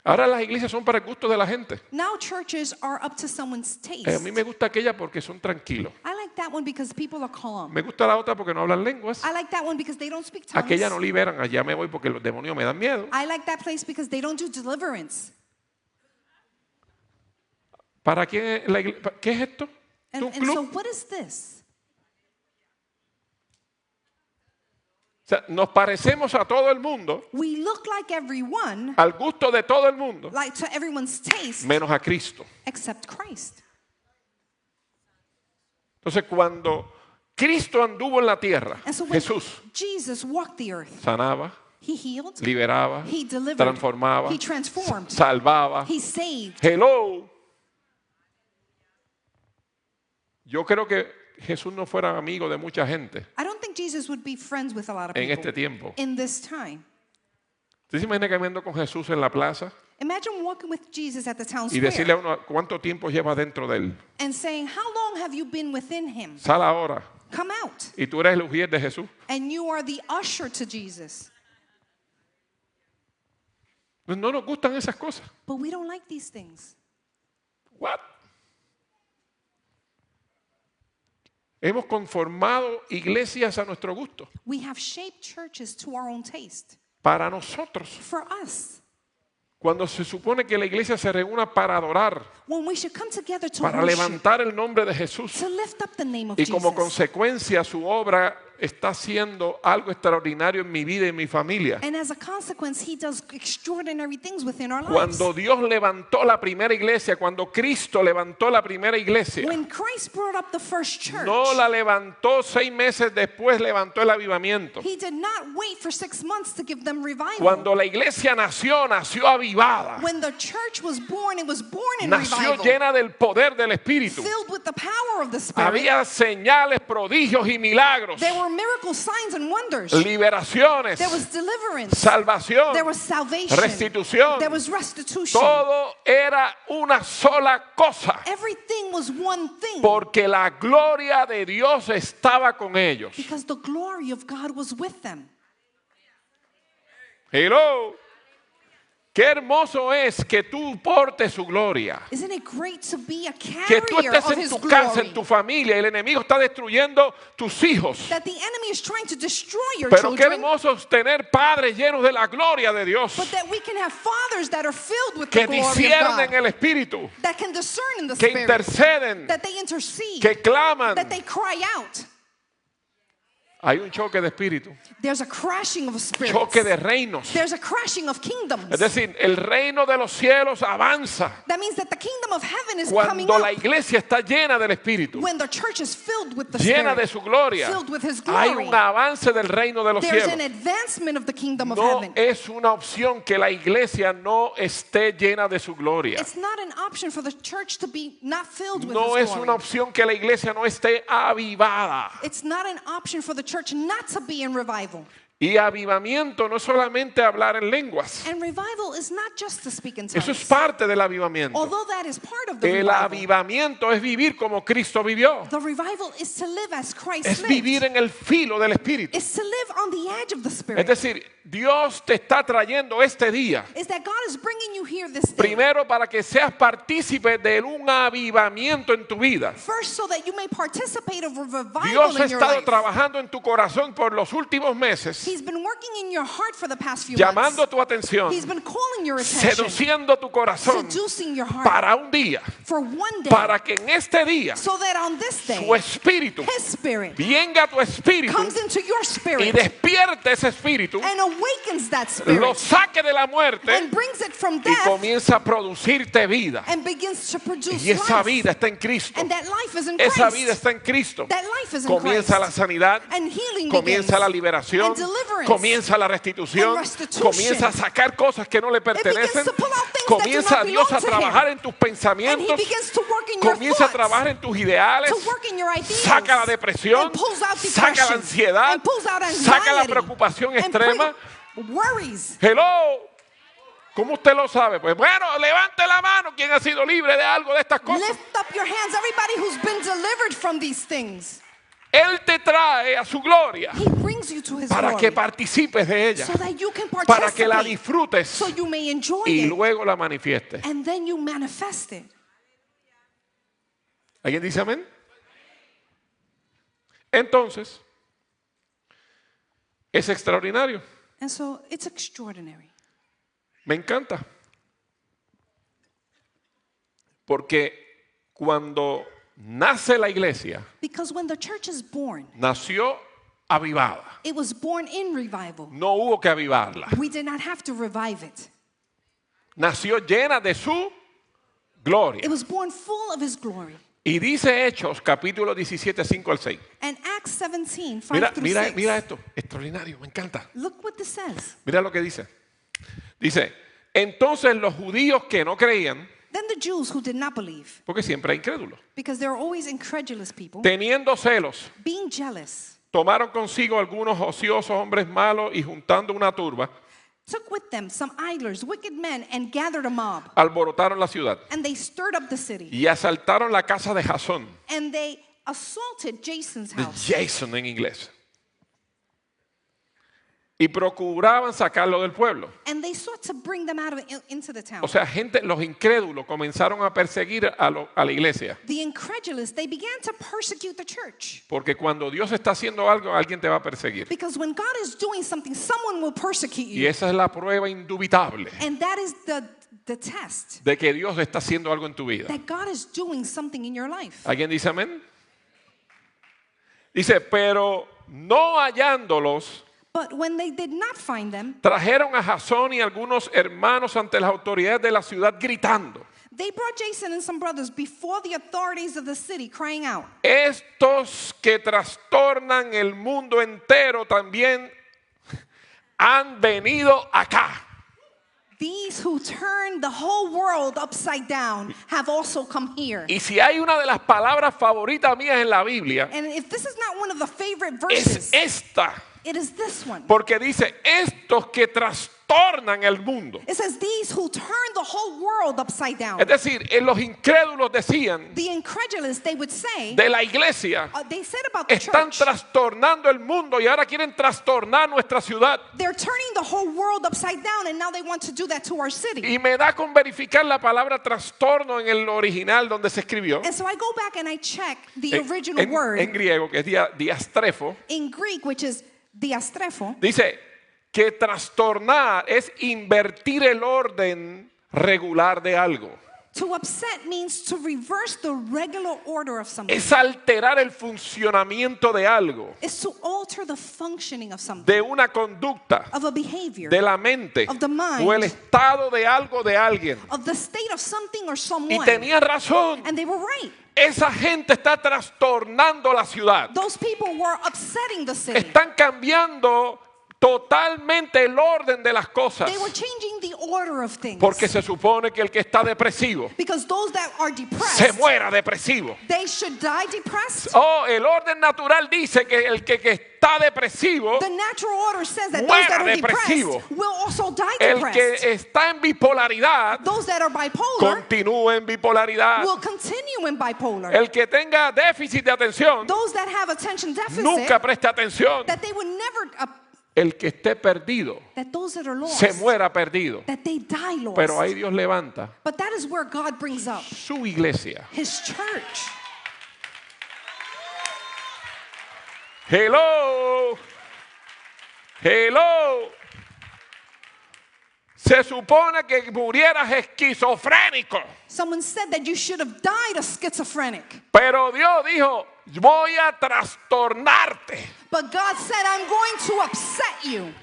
Ahora las iglesias son para el gusto de la gente. Now churches are up to someone's taste. A mí me gusta aquella porque son tranquilos. I like that one because people are calm. Me gusta la otra porque no hablan lenguas. I like that one because they don't speak tongues. Aquella no liberan, allá me voy porque los demonios me dan miedo. I like that place because they don't do deliverance. ¿Para quién la iglesia? ¿Qué es esto? ¿Es un And so club? what is this? O sea, nos parecemos a todo el mundo, We look like everyone, al gusto de todo el mundo, like to everyone's taste, menos a Cristo. except Christ. Entonces, cuando Cristo anduvo en la tierra, And so when Jesús Jesus walked the earth, sanaba, He healed, liberaba, He delivered, transformaba, He transformed, salvaba. He saved. Hello. Yo creo que Jesús no fuera amigo de mucha gente I don't think Jesus would be friends with a lot of en people este tiempo. in this time. ¿Usted se imagina caminando con Jesús en la plaza Imagine walking with Jesus at the town y decirle a square uno cuánto tiempo lleva dentro de él? and saying, how long have you been within Him? Sal ahora. Come out. Y tú eres el ujier de Jesús. And you are the usher to Jesus. No nos gustan esas cosas. But we don't like these things. What? Hemos conformado iglesias a nuestro gusto. We have shaped churches to our own taste. Para nosotros. For us, Cuando se supone que la iglesia se reúna para adorar, when we should come together to para worship, levantar el nombre de Jesús. to lift up the name of Y como Jesus. consecuencia su obra está haciendo algo extraordinario en mi vida y en mi familia. And as a consequence, He does extraordinary things within our lives. Cuando Dios levantó la primera iglesia, cuando Cristo levantó la primera iglesia, When Christ brought up the first church, no la levantó 6 meses después, levantó el avivamiento. He did not wait for 6 months to give them revival. Cuando la iglesia nació, nació avivada. When the church was born, it was born in Nació revival, llena del poder del Espíritu. filled with the power of the Spirit. Había señales, prodigios y milagros, There were miracles, signs, and wonders. liberaciones, There was deliverance. salvación, There was salvation. restitución. There was restitution. Todo era una sola cosa, Everything was one thing. porque la gloria de Dios estaba con ellos. Because the glory of God was with them. Hello. Qué hermoso es que tú portes su gloria. Isn't it great to be a Que tú carrier estés of en His tu casa, glory? en tu familia, y el enemigo está destruyendo tus hijos. That the enemy is trying to destroy your Pero qué children, hermoso es tener padres llenos de la gloria de Dios, but that we can have fathers that are filled with que the glory of disciernen God, el Espíritu, that can discern in the que Spirit, interceden, that they intercede, que claman. that they cry out. Hay un choque de espíritu, There's a crashing of spirits. choque de reinos. There's a crashing of kingdoms. Es decir, el reino de los cielos avanza That means that the kingdom of heaven is coming cuando la up iglesia está llena del espíritu, when the church is filled with the llena Spirit, de su gloria. filled with His Hay glory. un avance del reino de los There's cielos. an advancement of the kingdom of No heaven. es una opción que la iglesia no esté llena de su gloria. It's not an option for the church to be not filled with No His es glory. una opción que la iglesia no esté avivada. It's not an option for the church not to be in revival. Y avivamiento no es solamente hablar en lenguas. And revival is not just to speak in Eso es tongues. parte del avivamiento. Although that is part of the El revival. avivamiento es vivir como Cristo vivió. The revival is to live as Christ Es lived. vivir en el filo del Espíritu. Is to live on the edge of the Es Spirit. decir, Dios te está trayendo este día. Is that God is bringing you here this day. Primero para que seas partícipe de un avivamiento en tu vida. First, so that you may participate of a revival Dios ha in your estado life. trabajando en tu corazón por los últimos meses, He's been working in your heart for the past few llamando months. tu atención, He's been calling your attention, seduciendo tu corazón seducing your heart para un día, for one day, para que en este día so that on this day, su espíritu His Spirit venga a tu espíritu comes into your y spirit despierte ese espíritu, and awakens that lo spirit saque de la muerte and brings it from y death comienza a producirte vida. and begins to produce Y esa life. vida está en Cristo. And that life is in Esa Christ. vida está en Cristo. That life is in Comienza la Christ. sanidad, And healing comienza begins. la liberación, And deliverance. comienza la restitución, And restitution. comienza a sacar cosas que no le pertenecen, begins to pull out things that comienza do not Dios a belong to trabajar him. en tus And He pensamientos, begins to work in your comienza a thoughts, trabajar en tus ideales, to work in your ideas, saca la depresión, and pulls out saca la depression, ansiedad, and pulls out saca la anxiety, preocupación and extrema. worries. Hello. ¿Cómo usted lo sabe? Pues bueno, levante la mano quien ha sido libre de algo de estas cosas. Lift up your hands, everybody who's been delivered from these things. Él te trae a su gloria He brings you to His para glory, que participes de ella, so that you can para que la participate, disfrutes so you may enjoy y it, luego la manifiestes. and then you manifest it. ¿Alguien dice amén? Entonces, es extraordinario. And so it's extraordinary. Me encanta. Porque cuando nace la iglesia, Because when the church is born, nació avivada. it was born in revival. No hubo que avivarla. We did not have to revive it. Nació llena de su gloria. It was born full of His glory. Y dice Hechos, capítulo 17, 5 al 6. And Acts 17, 5 Mira, through mira, 6. mira esto, extraordinario, me encanta. Look what this says. Mira lo que dice. Dice, entonces los judíos que no creían, Then the Jews who did not believe, porque siempre hay incrédulos, because there are always incredulous people, teniendo celos, being jealous, tomaron consigo algunos ociosos hombres malos y juntando una turba, took with them some idlers, wicked men, and gathered a mob. alborotaron la ciudad And they stirred up the city. y asaltaron la casa de Jasón, And they assaulted Jason's de house. Jason en inglés, y procuraban sacarlo del pueblo. And they sought to bring them out of into the town. O sea, los incrédulos comenzaron a perseguir a la iglesia. The incredulous, they began to persecute the church. Porque cuando Dios está haciendo algo, alguien te va a perseguir. Because when God is doing something, someone will persecute Y you. esa es la prueba indubitable And that is the test de que Dios está haciendo algo en tu vida. that God is doing something in your life. ¿Alguien dice amén? Dice, pero no hallándolos, But when they did not find them, trajeron a Jasón y algunos hermanos ante las autoridades de la ciudad gritando: they brought Jason and some brothers before the authorities of the city, crying out, estos que trastornan el mundo entero también han venido acá. "These who turn the whole world upside down have also come here." Y si hay una de las palabras favoritas mías en la Biblia, And if this is not one of the favorite es verses, esta. it is this one. Porque dice, estos que trastornan el mundo. It says, "These who turn the whole world upside down." Es decir, los incrédulos decían The incredulous, they would say, de la iglesia, they said about the están church, trastornando el mundo y ahora quieren trastornar nuestra ciudad. they're turning the whole world upside down, and now they want to do that to our city. Y me da con verificar la palabra trastorno en el original donde se escribió. And so I go back and I check the original word En griego, que es diastrefo, in Greek, which is diastrepho. dice que trastornar es invertir el orden regular de algo. To upset means to reverse the regular order of something. Es alterar el funcionamiento de algo, It's to alter the functioning of something, de una conducta, of a behavior, de la mente of the mind, o el estado de algo de alguien. of the state of something or Y someone. tenía razón. And they were right. Esa gente está trastornando la ciudad. Those people were upsetting the city. Están cambiando totalmente el orden de las cosas. They were changing the order of things. Porque se supone que el que está depresivo Because those that are se depressed, muera depresivo. they should die depressed. Oh, el orden natural dice que el que está depresivo, The natural order says that muera those that are depresivo. depressed will also die el depressed. que está en bipolaridad, Those that are bipolar continúe en bipolaridad. will continue in bipolar. El que tenga déficit de atención, Those that have attention deficit, nunca preste atención. that they would never, El que esté perdido, that those that are lost, se muera perdido. that they die lost. Pero ahí Dios levanta But that is where God brings up su iglesia. His church. Hello. Hello. Se supone que murieras esquizofrénico. Someone said that you should have died a schizophrenic. Pero Dios dijo, voy a trastornarte. But God said, I'm going to upset you.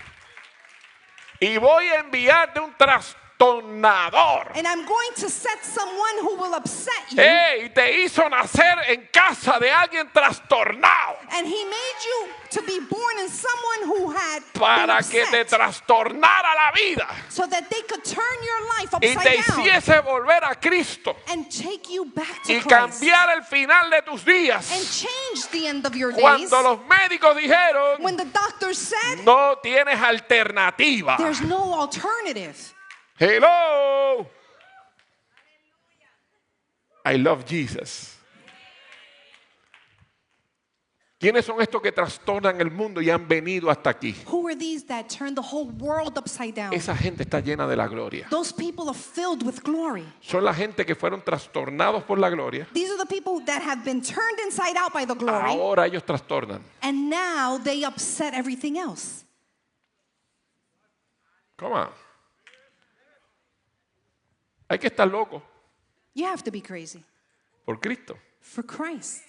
Y voy a enviarte un trastornador. And I'm going to set someone who will upset you. Y te hizo nacer en casa de alguien trastornado. And He made you to be born in someone who had been Para que te upset, trastornara la vida. so that they could turn your life Y te upside down hiciese volver a Cristo. and take you back to Y Christ cambiar el final de tus and días. change the end of your days. Cuando los médicos dijeron, When the doctor said no tienes alternativa. there's no alternative. Hello. I love Jesus. ¿Quiénes son estos que trastornan el mundo y han venido hasta aquí? Who are these that turn the whole world upside down? Esa gente está llena de la gloria. Those people are filled with glory. Son la gente que fueron trastornados por la gloria. These are the people that have been turned inside out by the glory, Ahora ellos trastornan. and now they upset everything else. Come on. Hay que estar loco You have to be crazy por Cristo. for Christ.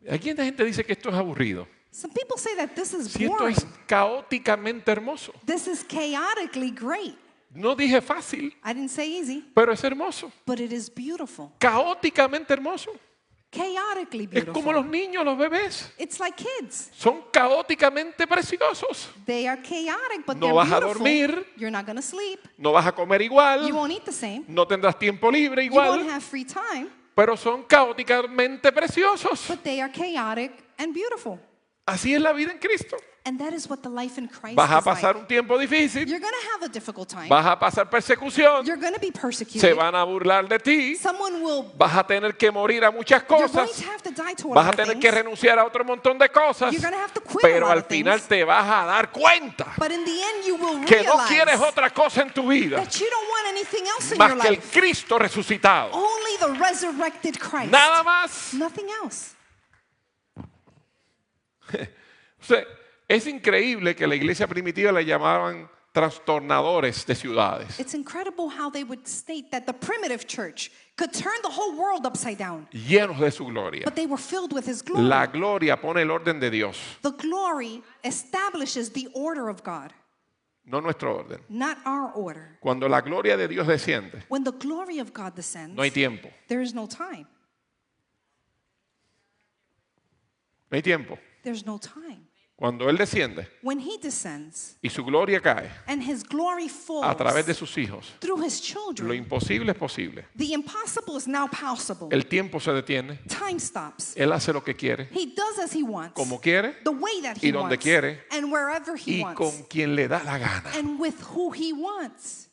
Aquí la gente dice que esto es aburrido. Some people say that this is Si esto boring. es caóticamente hermoso. This is chaotically great. No dije fácil, I didn't say easy, pero es hermoso. but it is beautiful. Caóticamente hermoso. Chaotically Es como los beautiful. niños, los bebés. It's like kids. Son caóticamente preciosos. They are chaotic, but No they're vas a beautiful. dormir. You're not going to sleep. No vas a comer You igual. won't eat the same. No tendrás tiempo libre You won't igual. have free time, Pero son caóticamente preciosos. but they are chaotic and beautiful. Así es la vida en Cristo. And that is what the life in Christ Vas a is pasar like. un tiempo difícil. You're going to have a difficult time. Vas a pasar persecución. You're going to be Se persecuted. van a burlar de ti. Someone will, Vas a tener que morir a muchas you're going cosas. to have to die to a Vas a lot of tener things. que renunciar a otro montón de cosas. You're going to have to quit a Pero lot al of final things. te vas a dar cuenta But in the end, you will que no quieres realize otra cosa en tu vida that you don't want anything else in más your que el life. Cristo resucitado. Only the resurrected Christ. Nada más. Nothing else. O sea, es increíble que la iglesia primitiva le llamaban trastornadores de ciudades. It's incredible how they would state that the primitive church could turn the whole world upside down, Llenos de su gloria. but they were filled with His glory. La gloria pone el orden de Dios, The glory establishes the order of God, no nuestro orden. not our order. Cuando la gloria de Dios desciende, When the glory of God descends, no hay tiempo. there is no time. No hay tiempo. There's no time. Cuando Él desciende When He descends y su gloria cae and His glory falls a través de sus hijos, through His lo children, imposible es posible. the impossible is now possible. El tiempo se detiene. Time stops. Él hace lo que quiere, He does as He wants, como quiere the way that y He donde wants, quiere, and wherever He y wants, con quien le da la gana. and with who He wants.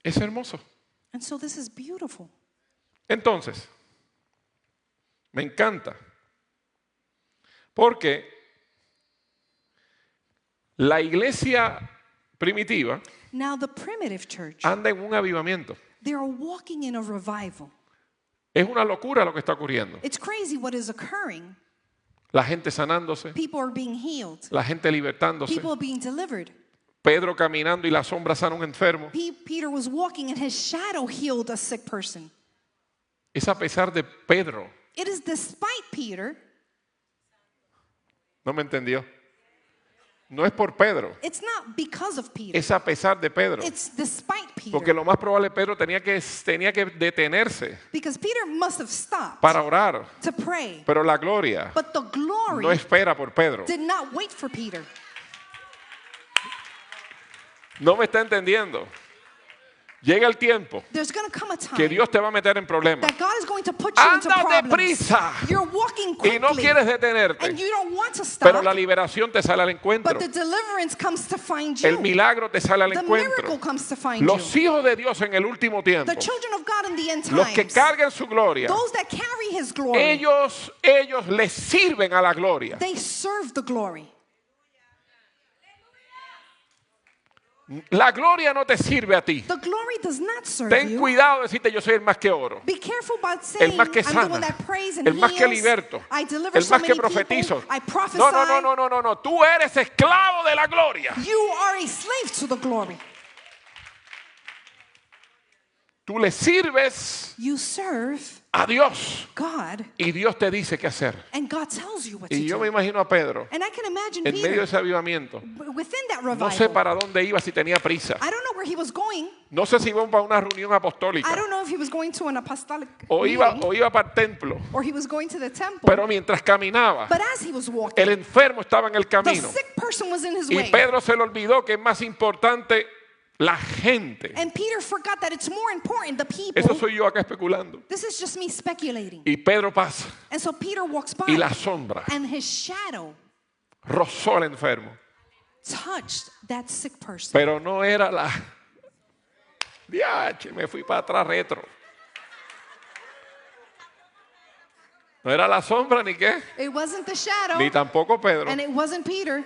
Es hermoso. And so this is beautiful. Entonces, me encanta. Porque la iglesia primitiva Now the primitive church, anda en un avivamiento. they are walking in a revival. Es una locura lo que está ocurriendo. It's crazy what is occurring. La gente sanándose, People are being healed. la gente libertándose. People are being delivered. Pedro caminando y la sombra sana a un enfermo. Peter was walking and his shadow healed a sick person. Es a pesar de Pedro. It is despite Peter. ¿No me entendió? No es por Pedro. It's not because of Peter. Es a pesar de Pedro. It's despite Porque Peter. lo más probable Pedro tenía que detenerse Because Peter must have stopped para orar. to pray. Pero la gloria But the glory no espera por Pedro. did not wait for Peter. No me está entendiendo. Llega el tiempo There's going to come a time que Dios te va a meter en problemas. that God is going to put you into Anda problems. deprisa You're walking y no quickly quieres detenerte. and you don't want to Pero stop. la liberación te sale al encuentro. But the deliverance comes to find you. El milagro te sale al The encuentro. miracle comes to find Los you. hijos de Dios en el último tiempo, The children of God in the end los que times, cargan su gloria, those that carry His glory, ellos les sirven a la gloria. they serve the glory. La gloria no te sirve a ti. The glory does not serve Ten you. cuidado de decirte yo soy el más que oro, Be careful about saying, el más que I'm the one sana, that prays and el más que heals. liberto, I deliver el so más que many profetizo. people. I prophesy. No. Tú eres esclavo de la gloria. You are a slave to the glory. Tú le sirves You serve a Dios God, y Dios te dice qué hacer. and God tells you what to Y yo do. me imagino a Pedro And I can imagine en medio de Peter ese avivamiento. within that No sé revival. para dónde iba, si tenía prisa. I don't know where he was going. No sé si iba para una reunión apostólica I don't know if he was going to an apostolic o meeting, iba para el templo. or he was going to the temple. Pero mientras caminaba, But as he was walking, el enfermo estaba en el the camino. sick person was in his Y way. Pedro se le olvidó que es más importante la gente. And Peter forgot that it's more important the people. Eso soy yo acá especulando. This is just me speculating. Y Pedro pasa And so Peter walks by, y la sombra and his shadow rozó al enfermo. touched that sick person. Pero no era la... Diache, me fui para atrás retro. No era la sombra ni qué, It wasn't the shadow, ni tampoco Pedro. and it wasn't Peter.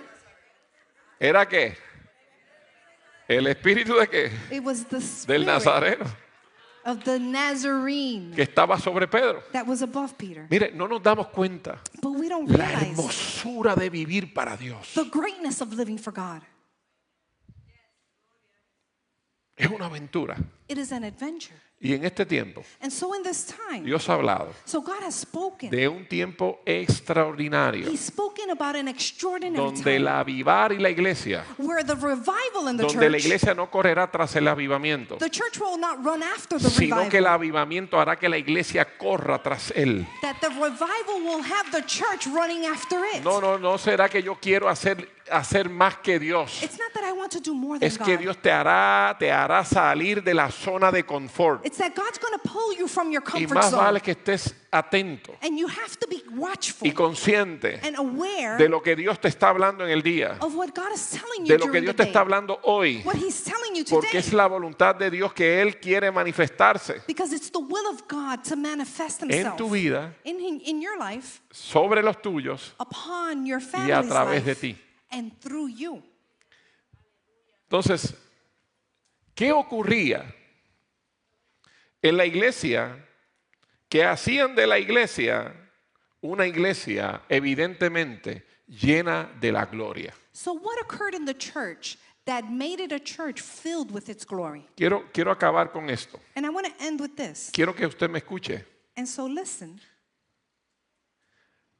¿Era qué? ¿El espíritu de qué? It was the Del spirit Nazareno, of the Nazarene que estaba sobre Pedro. that was above Peter. Mire, no nos damos cuenta But we don't la realize hermosura de vivir para Dios. the greatness of living for God. Es una aventura. It is an adventure. Y en este tiempo, And so in this time, Dios ha hablado so God has spoken. de un tiempo extraordinario He's spoken about an extraordinary donde time el avivar y la iglesia, where the revival in the donde la church, iglesia no correrá tras el avivamiento, the church will not run after the sino que el revival. avivamiento hará que la iglesia corra tras él. That the revival will have the church running after it. No será que yo quiero hacer más que Dios. It's not that I want to do more than Es que God. Dios te hará salir de la zona de confort. It's that God's going to pull you from your Y comfort más zone. vale que estés atento And you have to be watchful y consciente and aware de lo que Dios te está hablando en el día, of what God is telling you de lo que during Dios the te está day. hablando hoy, What He's telling you porque today. es la voluntad de Dios que Él quiere manifestarse Because it's the will of God to manifest en Himself tu vida, in your life, sobre los tuyos upon your y a family's través de life, ti. and through you. Entonces, ¿qué ocurría en la iglesia que hacían de la iglesia una iglesia evidentemente llena de la gloria? So what occurred in the church that made it a church filled with its glory? Quiero acabar con esto. And I want to end with this. Quiero que usted me escuche. And so listen,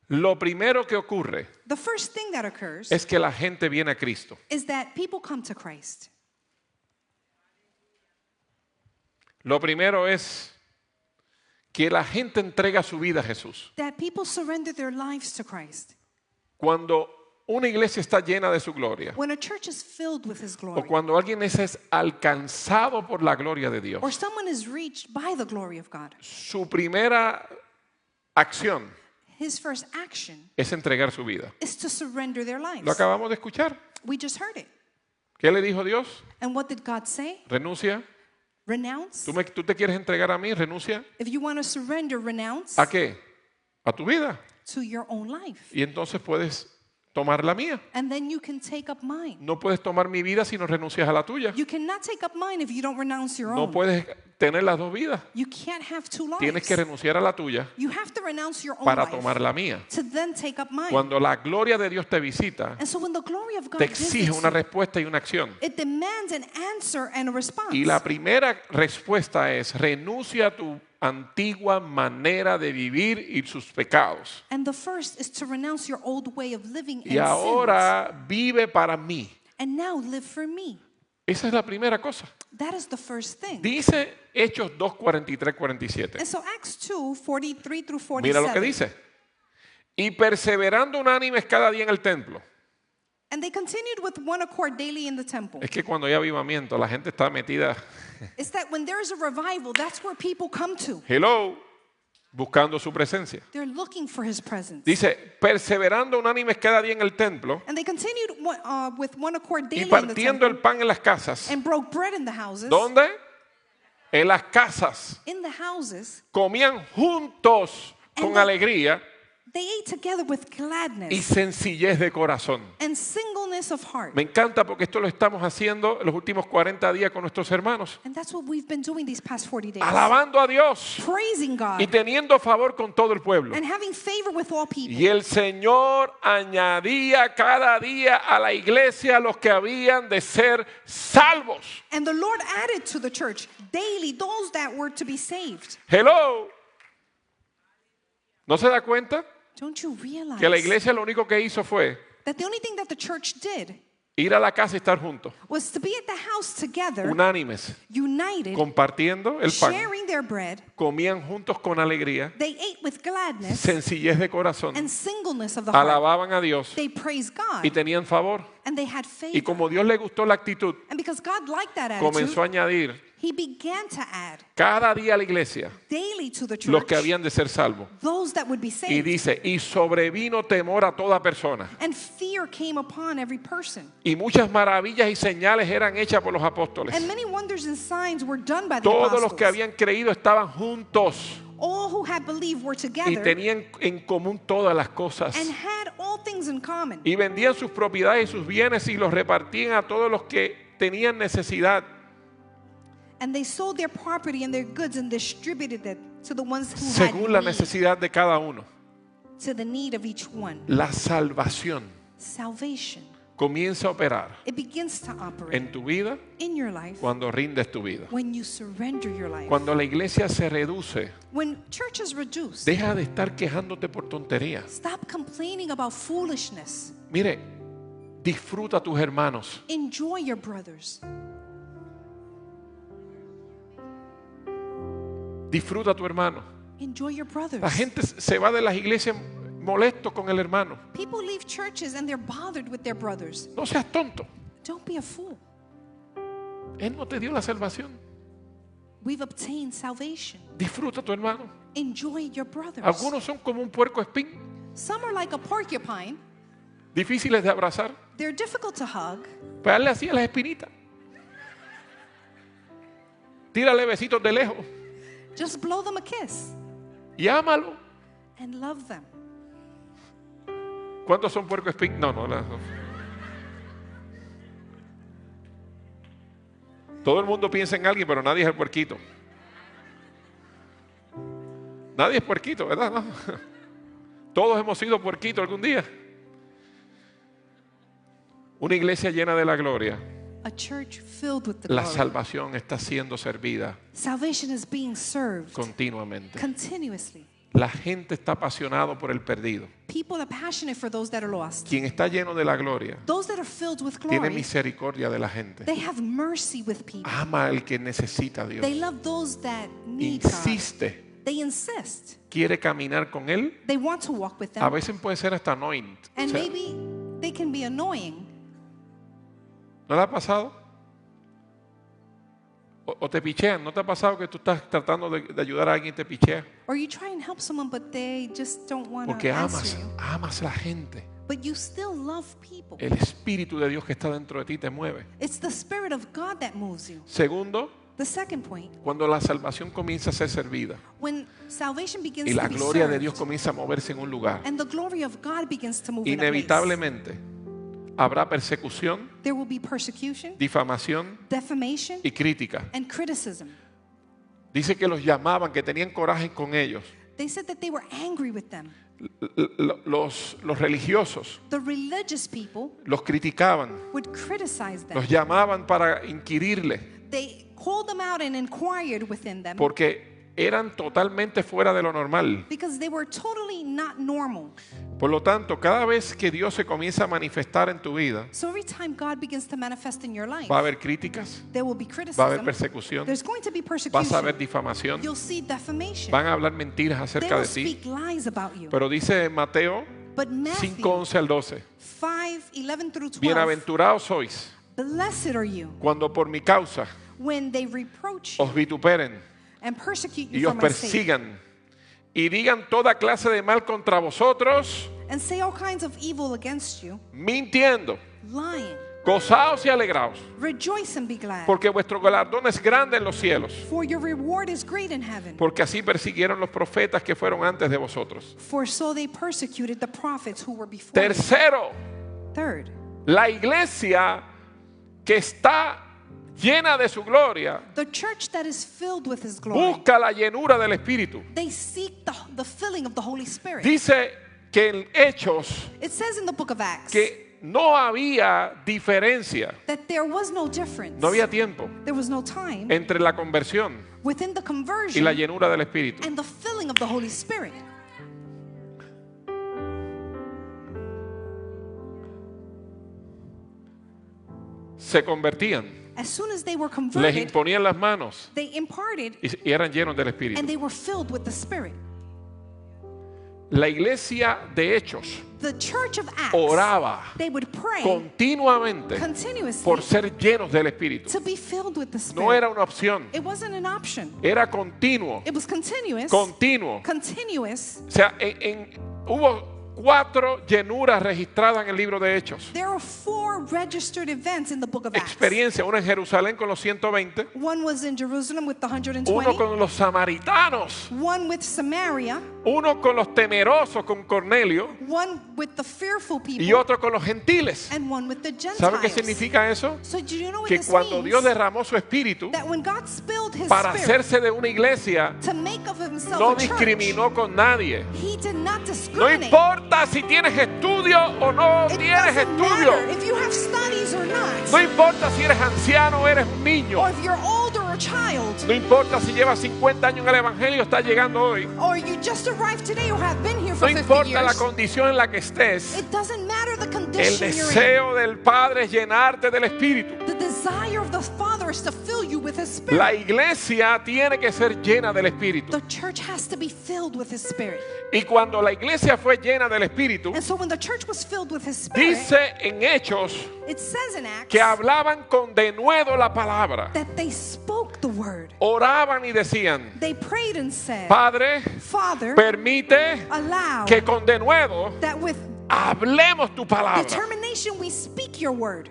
Lo primero que ocurre the first thing that occurs es que la gente viene a Cristo. is that people come to Christ. Lo primero es que la gente entrega su vida a Jesús. That people surrender their lives to Christ. Cuando una iglesia está llena de su gloria, When a church is filled with His o glory, cuando alguien es alcanzado por la gloria de Dios, or someone is reached by the glory of God, su primera acción his first action es entregar su vida. is to surrender their lives. Lo acabamos de escuchar. We just heard it. ¿Qué le dijo Dios? And what did God say? Renuncia. Renounce. ¿Tú te quieres entregar a mí? Renuncia. If you want to surrender, renounce ¿A qué? A tu vida. to your own life. Y entonces puedes tomar la mía. and then you can take up mine. No puedes tomar mi vida si no renuncias a la tuya. You cannot take up mine if you don't renounce your No own. puedes tener las dos vidas. You can't have two Tienes lives. que renunciar a la tuya You have to renounce your own para life tomar la mía. to then take up mine. Cuando la gloria de Dios te visita, And so when the glory of God te exige visits una you, respuesta y una acción. it demands an answer and a response. Y la primera respuesta es: renuncia a tu antigua manera de vivir y sus pecados. And the first is to renounce your old way of living and Y sins. ahora vive para mí. And now live for me. Esa es la primera cosa. That is the first thing. Dice Hechos 2, 43, 47. And so Acts 2, 43 through 47. Mira lo que dice. Y perseverando unánimes cada día en el templo. And they continued with one accord daily in the temple. Es que cuando hay avivamiento, la gente está metida, It's that when there is a revival, that's where people come to. hello, buscando su presencia. They're looking for his presence. Dice, perseverando unánimes cada día en el templo And they continued with one accord y daily in the partiendo temple el pan en las casas. and broke bread in the houses. ¿Dónde? En las casas. In the houses, Comían juntos con And the- alegría they ate together with y gladness sencillez de corazón. and singleness of heart. Me encanta porque esto lo estamos haciendo los últimos 40 días con nuestros hermanos. And that's what we've been doing these past 40 days. Alabando a Dios Praising God y teniendo favor con todo el pueblo. and having favor with all people. Y el Señor añadía cada día a la iglesia los que habían de ser salvos. And the Lord added to the church daily those that were to be saved. Hello. ¿No se da cuenta Don't you realize que la iglesia lo único que hizo fue that the only thing that the church did ir a la casa y estar juntos, was to be at the house together, unánimes, united, compartiendo el pan, sharing their bread? comían juntos con alegría, They ate with gladness sencillez de corazón, and singleness of the heart. alababan a Dios They praised God y tenían favor. and they had Y favor. como Dios le gustó la actitud, And because God liked that comenzó a attitude, añadir He began to add cada día a la iglesia daily to the los que church habían de ser salvos. those that would be Y saved. dice, y sobrevino temor a toda persona. And fear came upon every person. Y muchas maravillas y señales eran hechas por los apóstoles. And many wonders and signs were done by the Todos los apostles. que habían creído estaban juntos All who had believed were y together tenían en común todas las cosas. and had all things in common. Y vendían sus propiedades y sus bienes y los repartían a todos los que tenían necesidad, And they sold their property and their goods and distributed it to the ones who según la had need, necesidad de cada uno. to the need of each one. La salvación Salvation. comienza a operar It begins to operate en tu vida in your life cuando rindes tu vida. when you surrender your life. Cuando la iglesia se reduce, When church is reduced, deja de estar quejándote por tonterías. stop complaining about foolishness. Mire, disfruta a tus hermanos. Enjoy your brothers. Disfruta a tu hermano. Enjoy your brothers. La gente se va de las iglesias molesto con el hermano. People leave churches and they're bothered with their brothers. No seas tonto. Don't be a fool. Él no te dio la salvación. We've obtained salvation. Disfruta a tu hermano. Enjoy your brothers. Algunos son como un puerco espín, Some are like a porcupine. difíciles de abrazar. They're difficult to hug. Pues darle así a las espinitas. Tírale besitos de lejos Just blow them a kiss y ámalo. and love them. ¿Cuántos son puerco espín? No. Todo el mundo piensa en alguien, pero nadie es el puerquito. Nadie es puerquito, ¿verdad? No. Todos hemos sido puerquitos algún día. Una iglesia llena de la gloria. A church filled with the La glory. salvación está siendo servida Salvation is being served continuamente. continuously. La gente está apasionado por el perdido. People are passionate for those that are lost. Quien está lleno de la gloria Those that are filled with tiene glory, misericordia de la gente. they have mercy with people. Ama al que necesita a Dios. They love those that need God. Insiste. They insist. Quiere caminar con él. They want to walk with A them. veces puede ser hasta annoying. O And sea, maybe they can be annoying. ¿no le ha pasado? O te pichean. ¿No te ha pasado que tú estás tratando de ayudar a alguien y te pichea? Or you try and help someone, but they just don't want Porque to answer you. amas a la gente. But you still love people. El Espíritu de Dios que está dentro de ti te mueve. It's the Spirit of God that moves you. Segundo, The second point, cuando la salvación comienza a ser servida when salvation begins y la to be gloria de served Dios comienza a moverse en un lugar, and the glory of God begins to move in a place, inevitablemente habrá persecución, there will be persecution, difamación defamation, y crítica. and criticism. Dice que los llamaban, que tenían coraje con ellos. They said that they were angry with them. Los religiosos The religious people los criticaban, would criticize them. los llamaban para inquirirle, They called them out and inquired within them porque eran totalmente fuera de lo normal. because they were totally not normal. Por lo tanto, cada vez que Dios se comienza a manifestar en tu vida, So every time God begins to manifest in your life, va a haber críticas, there will be va a haber criticism. persecución, There's going to be vas a ver persecution. difamación, You'll see defamation. van a hablar mentiras They acerca will de ti. speak lies about you. Pero dice Mateo But Matthew 5:11 al 12, 5:11 through 12, bienaventurados sois blessed are you cuando por mi causa when they reproach you os vituperen and persecute y you os for my sake, persigan y digan toda clase de mal contra vosotros, and say all kinds of evil against you, mintiendo. lying. Gozaos y alegraos, Rejoice and be glad, porque vuestro galardón es grande en los cielos, for your reward is great in heaven. porque así persiguieron los profetas que fueron antes de vosotros. For so they persecuted the prophets who were before you. Tercero, Third, la iglesia que está llena de su gloria the church that is filled with His glory, busca la llenura del Espíritu. they seek the filling of the Holy Spirit. Dice que en Hechos It says in the book of Acts que no había diferencia, that there was no difference, no había tiempo there was no time entre la conversión within the y conversion la llenura del Espíritu. and the filling of the Holy Spirit. Se convertían, As soon as they were les converted, imponían las manos they imparted y eran llenos del Espíritu. and they were filled with the Spirit. La iglesia de Hechos The church of Acts, oraba they would pray continuamente continuously por ser llenos del Espíritu. to be filled with the Spirit. No era una opción, It wasn't an option. era continuo, It was continuous. continuo. Continuous. O sea, hubo 4 llenuras registradas en el libro de Hechos. There are 4 registered events in the book of Acts. Experiencia, una en Jerusalén con los 120, One was in Jerusalem with the uno 120. con los samaritanos, One with Samaria. uno con los temerosos con Cornelio One with the fearful people. y otro con los gentiles. And one with the Gentiles. ¿Sabe qué significa eso? So do you know what Que this cuando means? Dios derramó su espíritu That when God spilled His para Spirit hacerse de una iglesia, to make of Himself no a church, discriminó con nadie. He did not No discriminate. importa si tienes estudio o no It tienes doesn't estudio. matter if you have studies or not, No importa si eres anciano o eres un niño. or if you're old or a child, No importa si llevas 50 años en el evangelio, estás llegando hoy. or you just arrived today or have been here for No 50 importa la years. condición en la que estés. It doesn't matter the El condition you're in. deseo del Padre es llenarte del Espíritu. The desire of the Father is to fill you with His Spirit. La iglesia tiene que ser llena del Espíritu. The church has to be filled with His Spirit. Y cuando la iglesia fue llena del Espíritu, And so when the church was filled with His Spirit, dice en Hechos it says in Acts que hablaban con denuedo la palabra. that they spoke the word. Oraban y decían: They prayed and said, Padre, Father, permite allow que con denuedo that with hablemos tu palabra. determination we speak your word.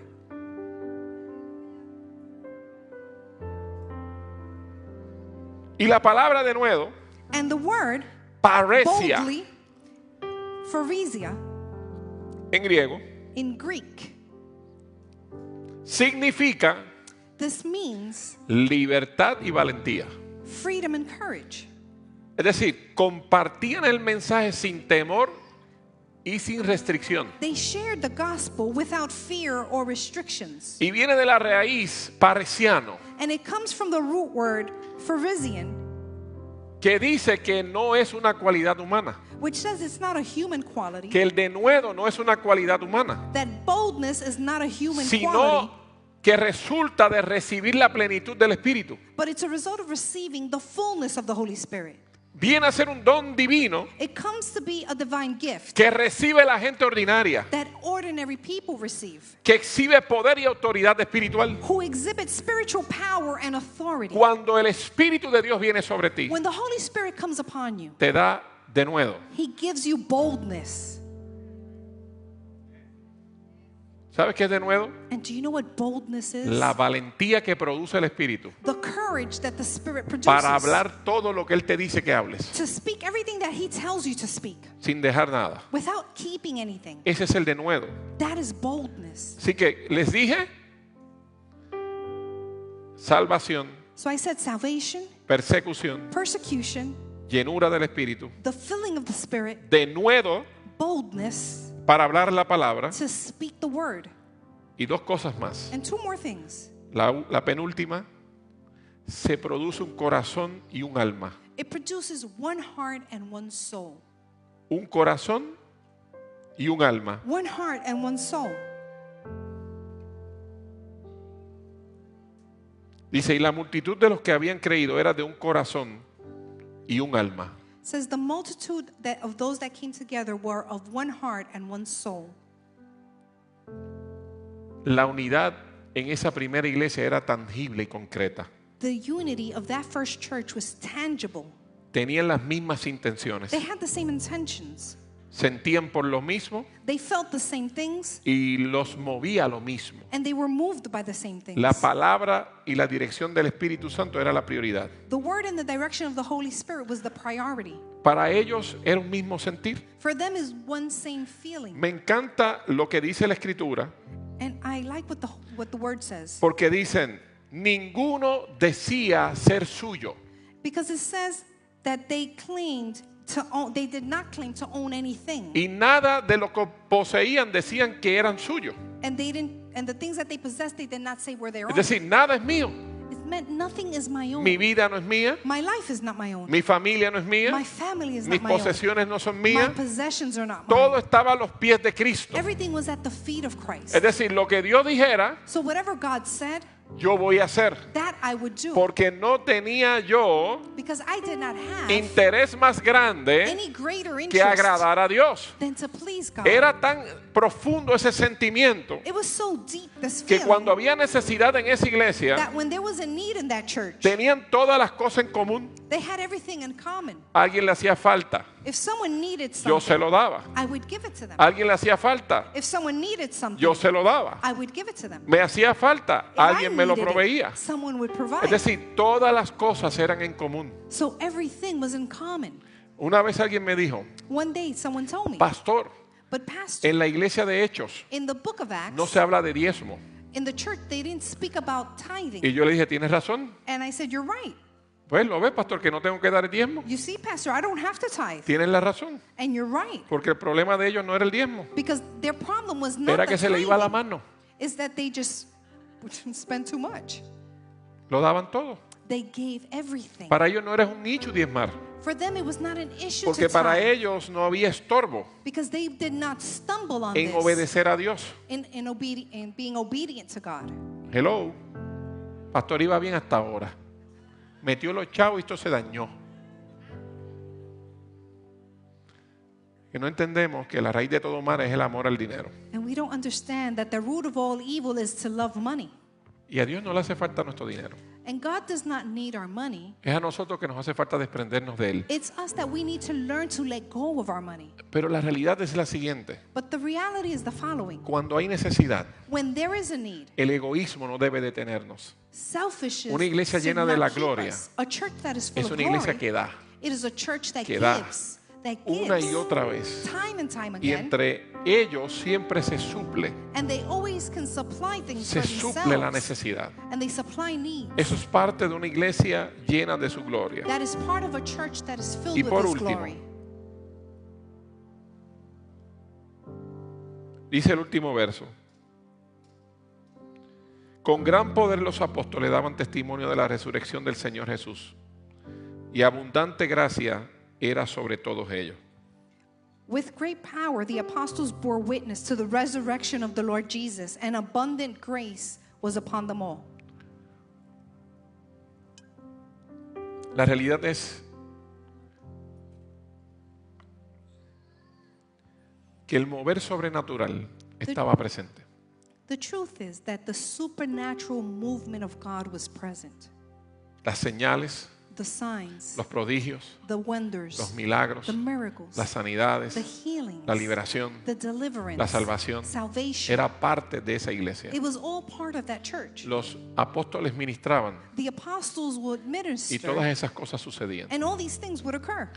Y la palabra denuedo, And the word paresia boldly, pharesia, en griego, in Greek, significa this means libertad y valentía. freedom and courage. Es decir, compartían el mensaje sin temor y sin restricción. They shared the gospel without fear or restrictions. Y viene de la raíz paresiano, And it comes from the root word pharesian, que dice que no es una cualidad humana, which says it's not a human quality, que el denuedo no es una cualidad humana, that boldness is not a human sino quality, que resulta de recibir la plenitud del Espíritu. but it's a result of receiving the fullness of the Holy Spirit. Viene a ser un don divino It comes to be a divine gift que recibe la gente ordinaria, that ordinary people receive, que exhibe poder y autoridad espiritual. who exhibit spiritual power and authority. Cuando el Espíritu de Dios viene sobre ti, When the Holy Spirit comes upon you, te da denuedo. He gives you boldness. ¿Sabes qué es denuedo? And do you know what boldness is? La valentía que produce el Espíritu The courage that the Spirit produces. para hablar todo lo que Él te dice que hables, To speak everything that He tells you to speak. sin dejar nada. Without keeping anything. Ese es el denuedo. That is boldness. Así que les dije, salvación, So I said salvation, persecución, persecution, llenura del Espíritu, the filling of the Spirit, denuedo boldness para hablar la palabra to speak the word. y dos cosas más. And two more things. La penúltima, se produce un corazón y un alma. It produces one heart and one soul. Un corazón y un alma. One heart and one soul. Dice, y la multitud de los que habían creído era de un corazón y un alma. It says the multitude of those that came together were of one heart and one soul. La unidad en esa primera iglesia era tangible y concreta. The unity of that first church was tangible. Tenían las mismas intenciones. They had the same intentions. Sentían por lo mismo They felt the same things y los movía lo mismo. and they were moved by the same things. La palabra y la dirección del Espíritu Santo era la prioridad. The word and the direction of the Holy Spirit was the priority. Para ellos era un mismo sentir. For them is one same feeling. Me encanta lo que dice la Escritura, And I like what the word says. porque dicen, ninguno decía ser suyo. Because it says that they did not claim to own anything. Y nada de lo que poseían decían que eran suyos. And the things that they possessed, they did not say were their Es own. decir, nada es mío. It meant nothing is my own. Mi vida no es mía. My life is not my own. Mi familia no es My mía. family is Mis not my own. posesiones no son My mías. possessions are not Todo mine. estaba a los pies de Cristo. Everything was at the feet of Christ. Es decir, lo que Dios dijera, So whatever God said, yo voy a hacer. that I would do. Porque no tenía yo Because I did not have interés más grande any greater que interest agradar a Dios. than to please God. Era tan profundo ese sentimiento It was so deep, this que feeling, cuando había necesidad en esa iglesia, that when there was a need in that church, tenían todas las cosas en común. they had everything in common. A alguien le hacía falta, If someone needed yo se something, lo daba. I would give it to them. A alguien le hacía falta, If someone needed something, yo se lo daba. I would give it to them. Me hacía falta, If I alguien me lo needed it, proveía. someone would Es provide. decir, todas las cosas eran en común. So everything was in common. Una vez alguien me dijo, One day someone told me, pastor, but pastor, en la iglesia de Hechos in the book of Acts, no se habla de diezmo. in the church, they didn't speak about tithing. Y yo le dije, tienes razón. And I said, you're right. Pues lo ves, pastor, que no tengo que dar el diezmo. You see, pastor, I don't have to tithe. Tienes la razón. And you're right. Porque el problema de ellos no era el diezmo. Because their problem was not Era the que se le iba la tithing, mano. is that they just spent too much. Lo daban todo. They gave everything. Para ellos no era un nicho diezmar. For them, it was not an issue Porque to para tithe. ellos no había estorbo Because they did not stumble on en this obedecer a Dios. in being obedient to God. Hello. Pastor iba bien hasta ahora. Metió los chavos y esto se dañó. Que no entendemos que la raíz de todo mal es el amor al dinero. And we don't understand that the root of all evil is to love money. Y a Dios no le hace falta nuestro dinero. And God does not need our money. Es a nosotros que nos hace falta desprendernos de él. It's us that we need to learn to let go of our money. Pero la realidad es la siguiente. But the reality is the following. Cuando hay necesidad, When there is a need, el egoísmo no debe detenernos. selfishness Una iglesia should llena de not la keep gloria us. A church that is full Es of una iglesia glory. que da It is a church that que da gives. That una y gives. otra vez. Time and time Y again. entre ellos siempre se suple, And they always can supply things se for suple la themselves. necesidad. And they supply needs. Eso es parte de una iglesia llena de su gloria. That is part of a church that is filled Y with por His último, glory. Dice el último verso. Con gran poder los apóstoles daban testimonio de la resurrección del Señor Jesús. Y abundante gracia era sobre todos ellos. With great power, the apostles bore witness to the resurrection of the Lord Jesus, and abundant grace was upon them all. La realidad es que el mover sobrenatural estaba presente. The truth is that the supernatural movement of God was present. Las señales, the signs, los prodigios, the wonders, los milagros, the miracles, las sanidades, the healings, la liberación, the deliverance, la salvación, salvation. era parte de esa iglesia. It was all part of that church. Los apóstoles ministraban The apostles would y minister, todas esas cosas sucedían. and all these things would occur.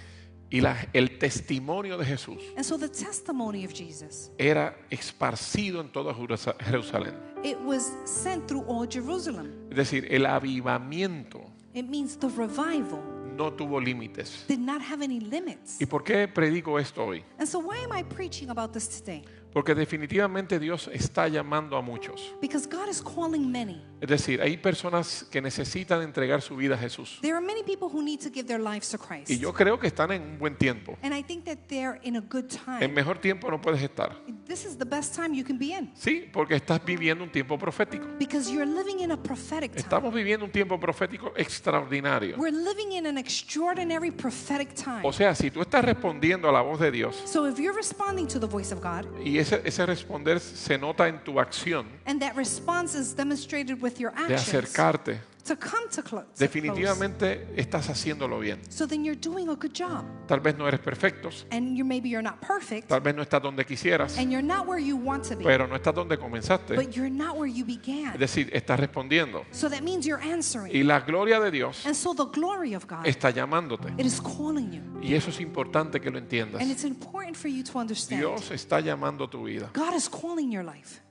Y el testimonio de Jesús And so the testimony of Jesus, era esparcido en toda Jerusalén. it was sent through all Jerusalem. Es decir, el avivamiento It means the revival no tuvo límites. did not have any limits. ¿Y por qué predico esto hoy? And so why am I preaching about this today? Porque definitivamente Dios está llamando a muchos. Because God is calling many. Es decir, hay personas que necesitan entregar su vida a Jesús. There are many people who need to give their lives to Christ. Y yo creo que están en un buen tiempo. And I think that they're in a good En time. mejor tiempo no puedes estar. This is the best time you can be in. Sí, porque estás viviendo un tiempo profético. Because you're living in a prophetic time. Estamos viviendo un tiempo profético extraordinario. We're living in an extraordinary prophetic time. O sea, si tú estás respondiendo a la voz de Dios So if you're responding to the voice of God, y ese responder se nota en tu acción and that response is demonstrated with your de actions acercarte, to come to close. definitivamente estás haciéndolo bien. So then you're doing a good job. Tal vez no eres perfecto, And maybe you're not perfect, tal vez no estás donde quisieras, and you're not where you want to be, pero no estás donde comenzaste. but you're not where you Es began. decir, estás respondiendo. So that means you're answering. Y la gloria de Dios And so the glory of God, está llamándote. it is calling you. Y eso es importante que lo entiendas. And it's important for you to understand. Dios está llamando tu vida. God is calling your life.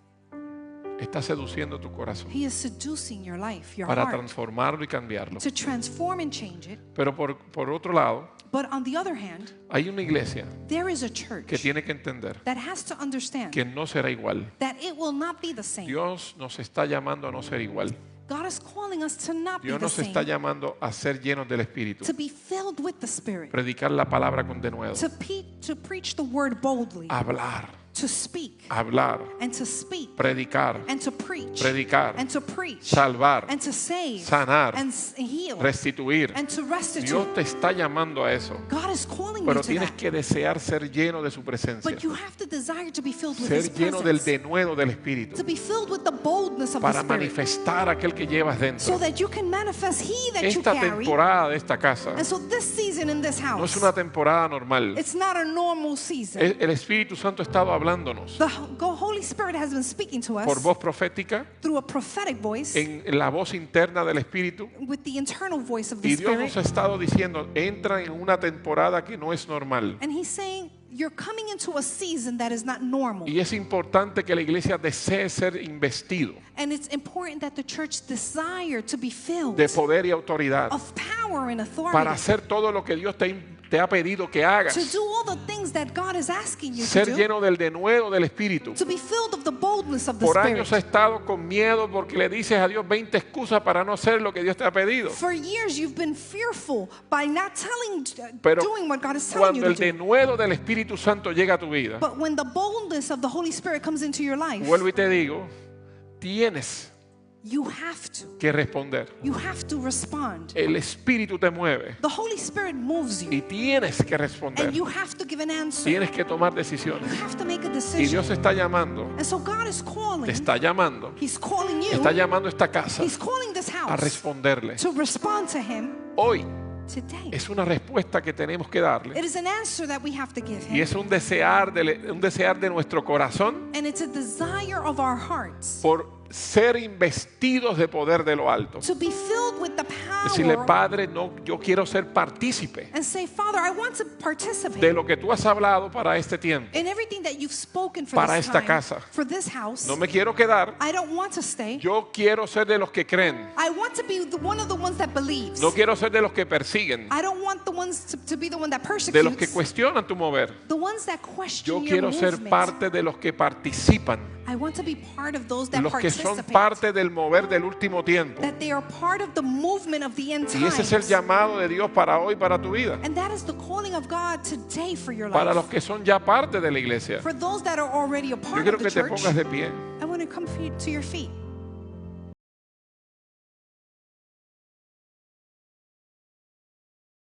Está seduciendo tu corazón He is seducing your life, your para heart, transformarlo y cambiarlo. to transform and change it. Pero por otro lado, But on the other hand, hay una iglesia there is a que church tiene que entender that has to understand que no será igual. that it will not be the same. Dios nos está llamando a no ser igual. God is calling us to not be Dios the nos está same, llamando a ser llenos del Espíritu. to be filled with the Spirit, Predicar la palabra con denuedo. to preach the word boldly, Hablar, to speak hablar, and to speak predicar, and to preach predicar, and to preach salvar, and to save sanar, and heal restituir. and to restitute. Dios te está llamando a eso. God is calling Pero you to tienes that. que desear ser lleno de su presencia. But you have to desire to be filled with Ser His lleno del presence, denuedo del Espíritu. to be filled with the boldness of the Para Spirit, manifestar aquel que llevas so dentro. that you can manifest He that you Esta carry. temporada de esta casa And so this season in this no es house, una temporada normal. it's not a normal season. El Espíritu Santo ha estado hablándonos The Holy Spirit has been speaking to por us voz profética, through a prophetic voice, en la voz interna del Espíritu. with the internal voice of the Y Dios Spirit. nos ha estado diciendo, entra en una temporada que no es normal. And He's saying, you're coming into a season that is not normal. Y es importante que la iglesia desee ser investido And it's important that the church desire to be filled de poder y autoridad of power and authority, para hacer todo lo que Dios te ha pedido que to hagas. do all the things that God is asking you Ser to do, lleno del denuedo del Espíritu. to be filled of the boldness of the Por Spirit. años has estado con miedo porque le dices a Dios 20 excusas para no hacer lo que Dios te ha pedido. For years you've been fearful by not Pero doing what God is telling you cuando to el do. denuedo del Espíritu Santo llega a tu vida, But when the boldness of the Holy Spirit comes into your life, vuelvo y te digo, tienes you have to. que responder. You have to respond. El Espíritu te mueve The Holy Spirit moves you, y tienes que responder. and you have to give an answer. Tienes que tomar You decisiones. have to make a Y decision. Dios está llamando, And so God is calling. te está llamando, He's calling está you. llamando a esta casa He's calling this a house responderle. to respond to Him Hoy today. es una respuesta que tenemos que darle It is an answer that we have to give y Him. es un desear de nuestro corazón And it's a desire of our hearts por ser investidos de poder de lo alto. to be filled with the Decirle, power Padre, no, yo quiero ser partícipe and say, Father, I want to de participate lo que tú has hablado para este tiempo. in everything that you've spoken for Para this esta time, casa. for this house. No me quiero quedar, I don't want to stay. yo quiero ser de los que creen, I want to be one of the ones that believes. no quiero ser de los que persiguen, I don't want the ones to be the one that de los que persecutes. cuestionan tu mover. The ones that Yo question your quiero ser movement. parte de los que participan, I want to be part of those that los que son participate. parte del mover del último tiempo. That they are part of the movement of the end Y ese es el times. llamado de Dios para hoy, para tu vida. And that is the calling of God today for your Para los life. que son ya parte de la iglesia. For those that are already a Yo part quiero of que the te church, pongas de pie. I want to come to your feet.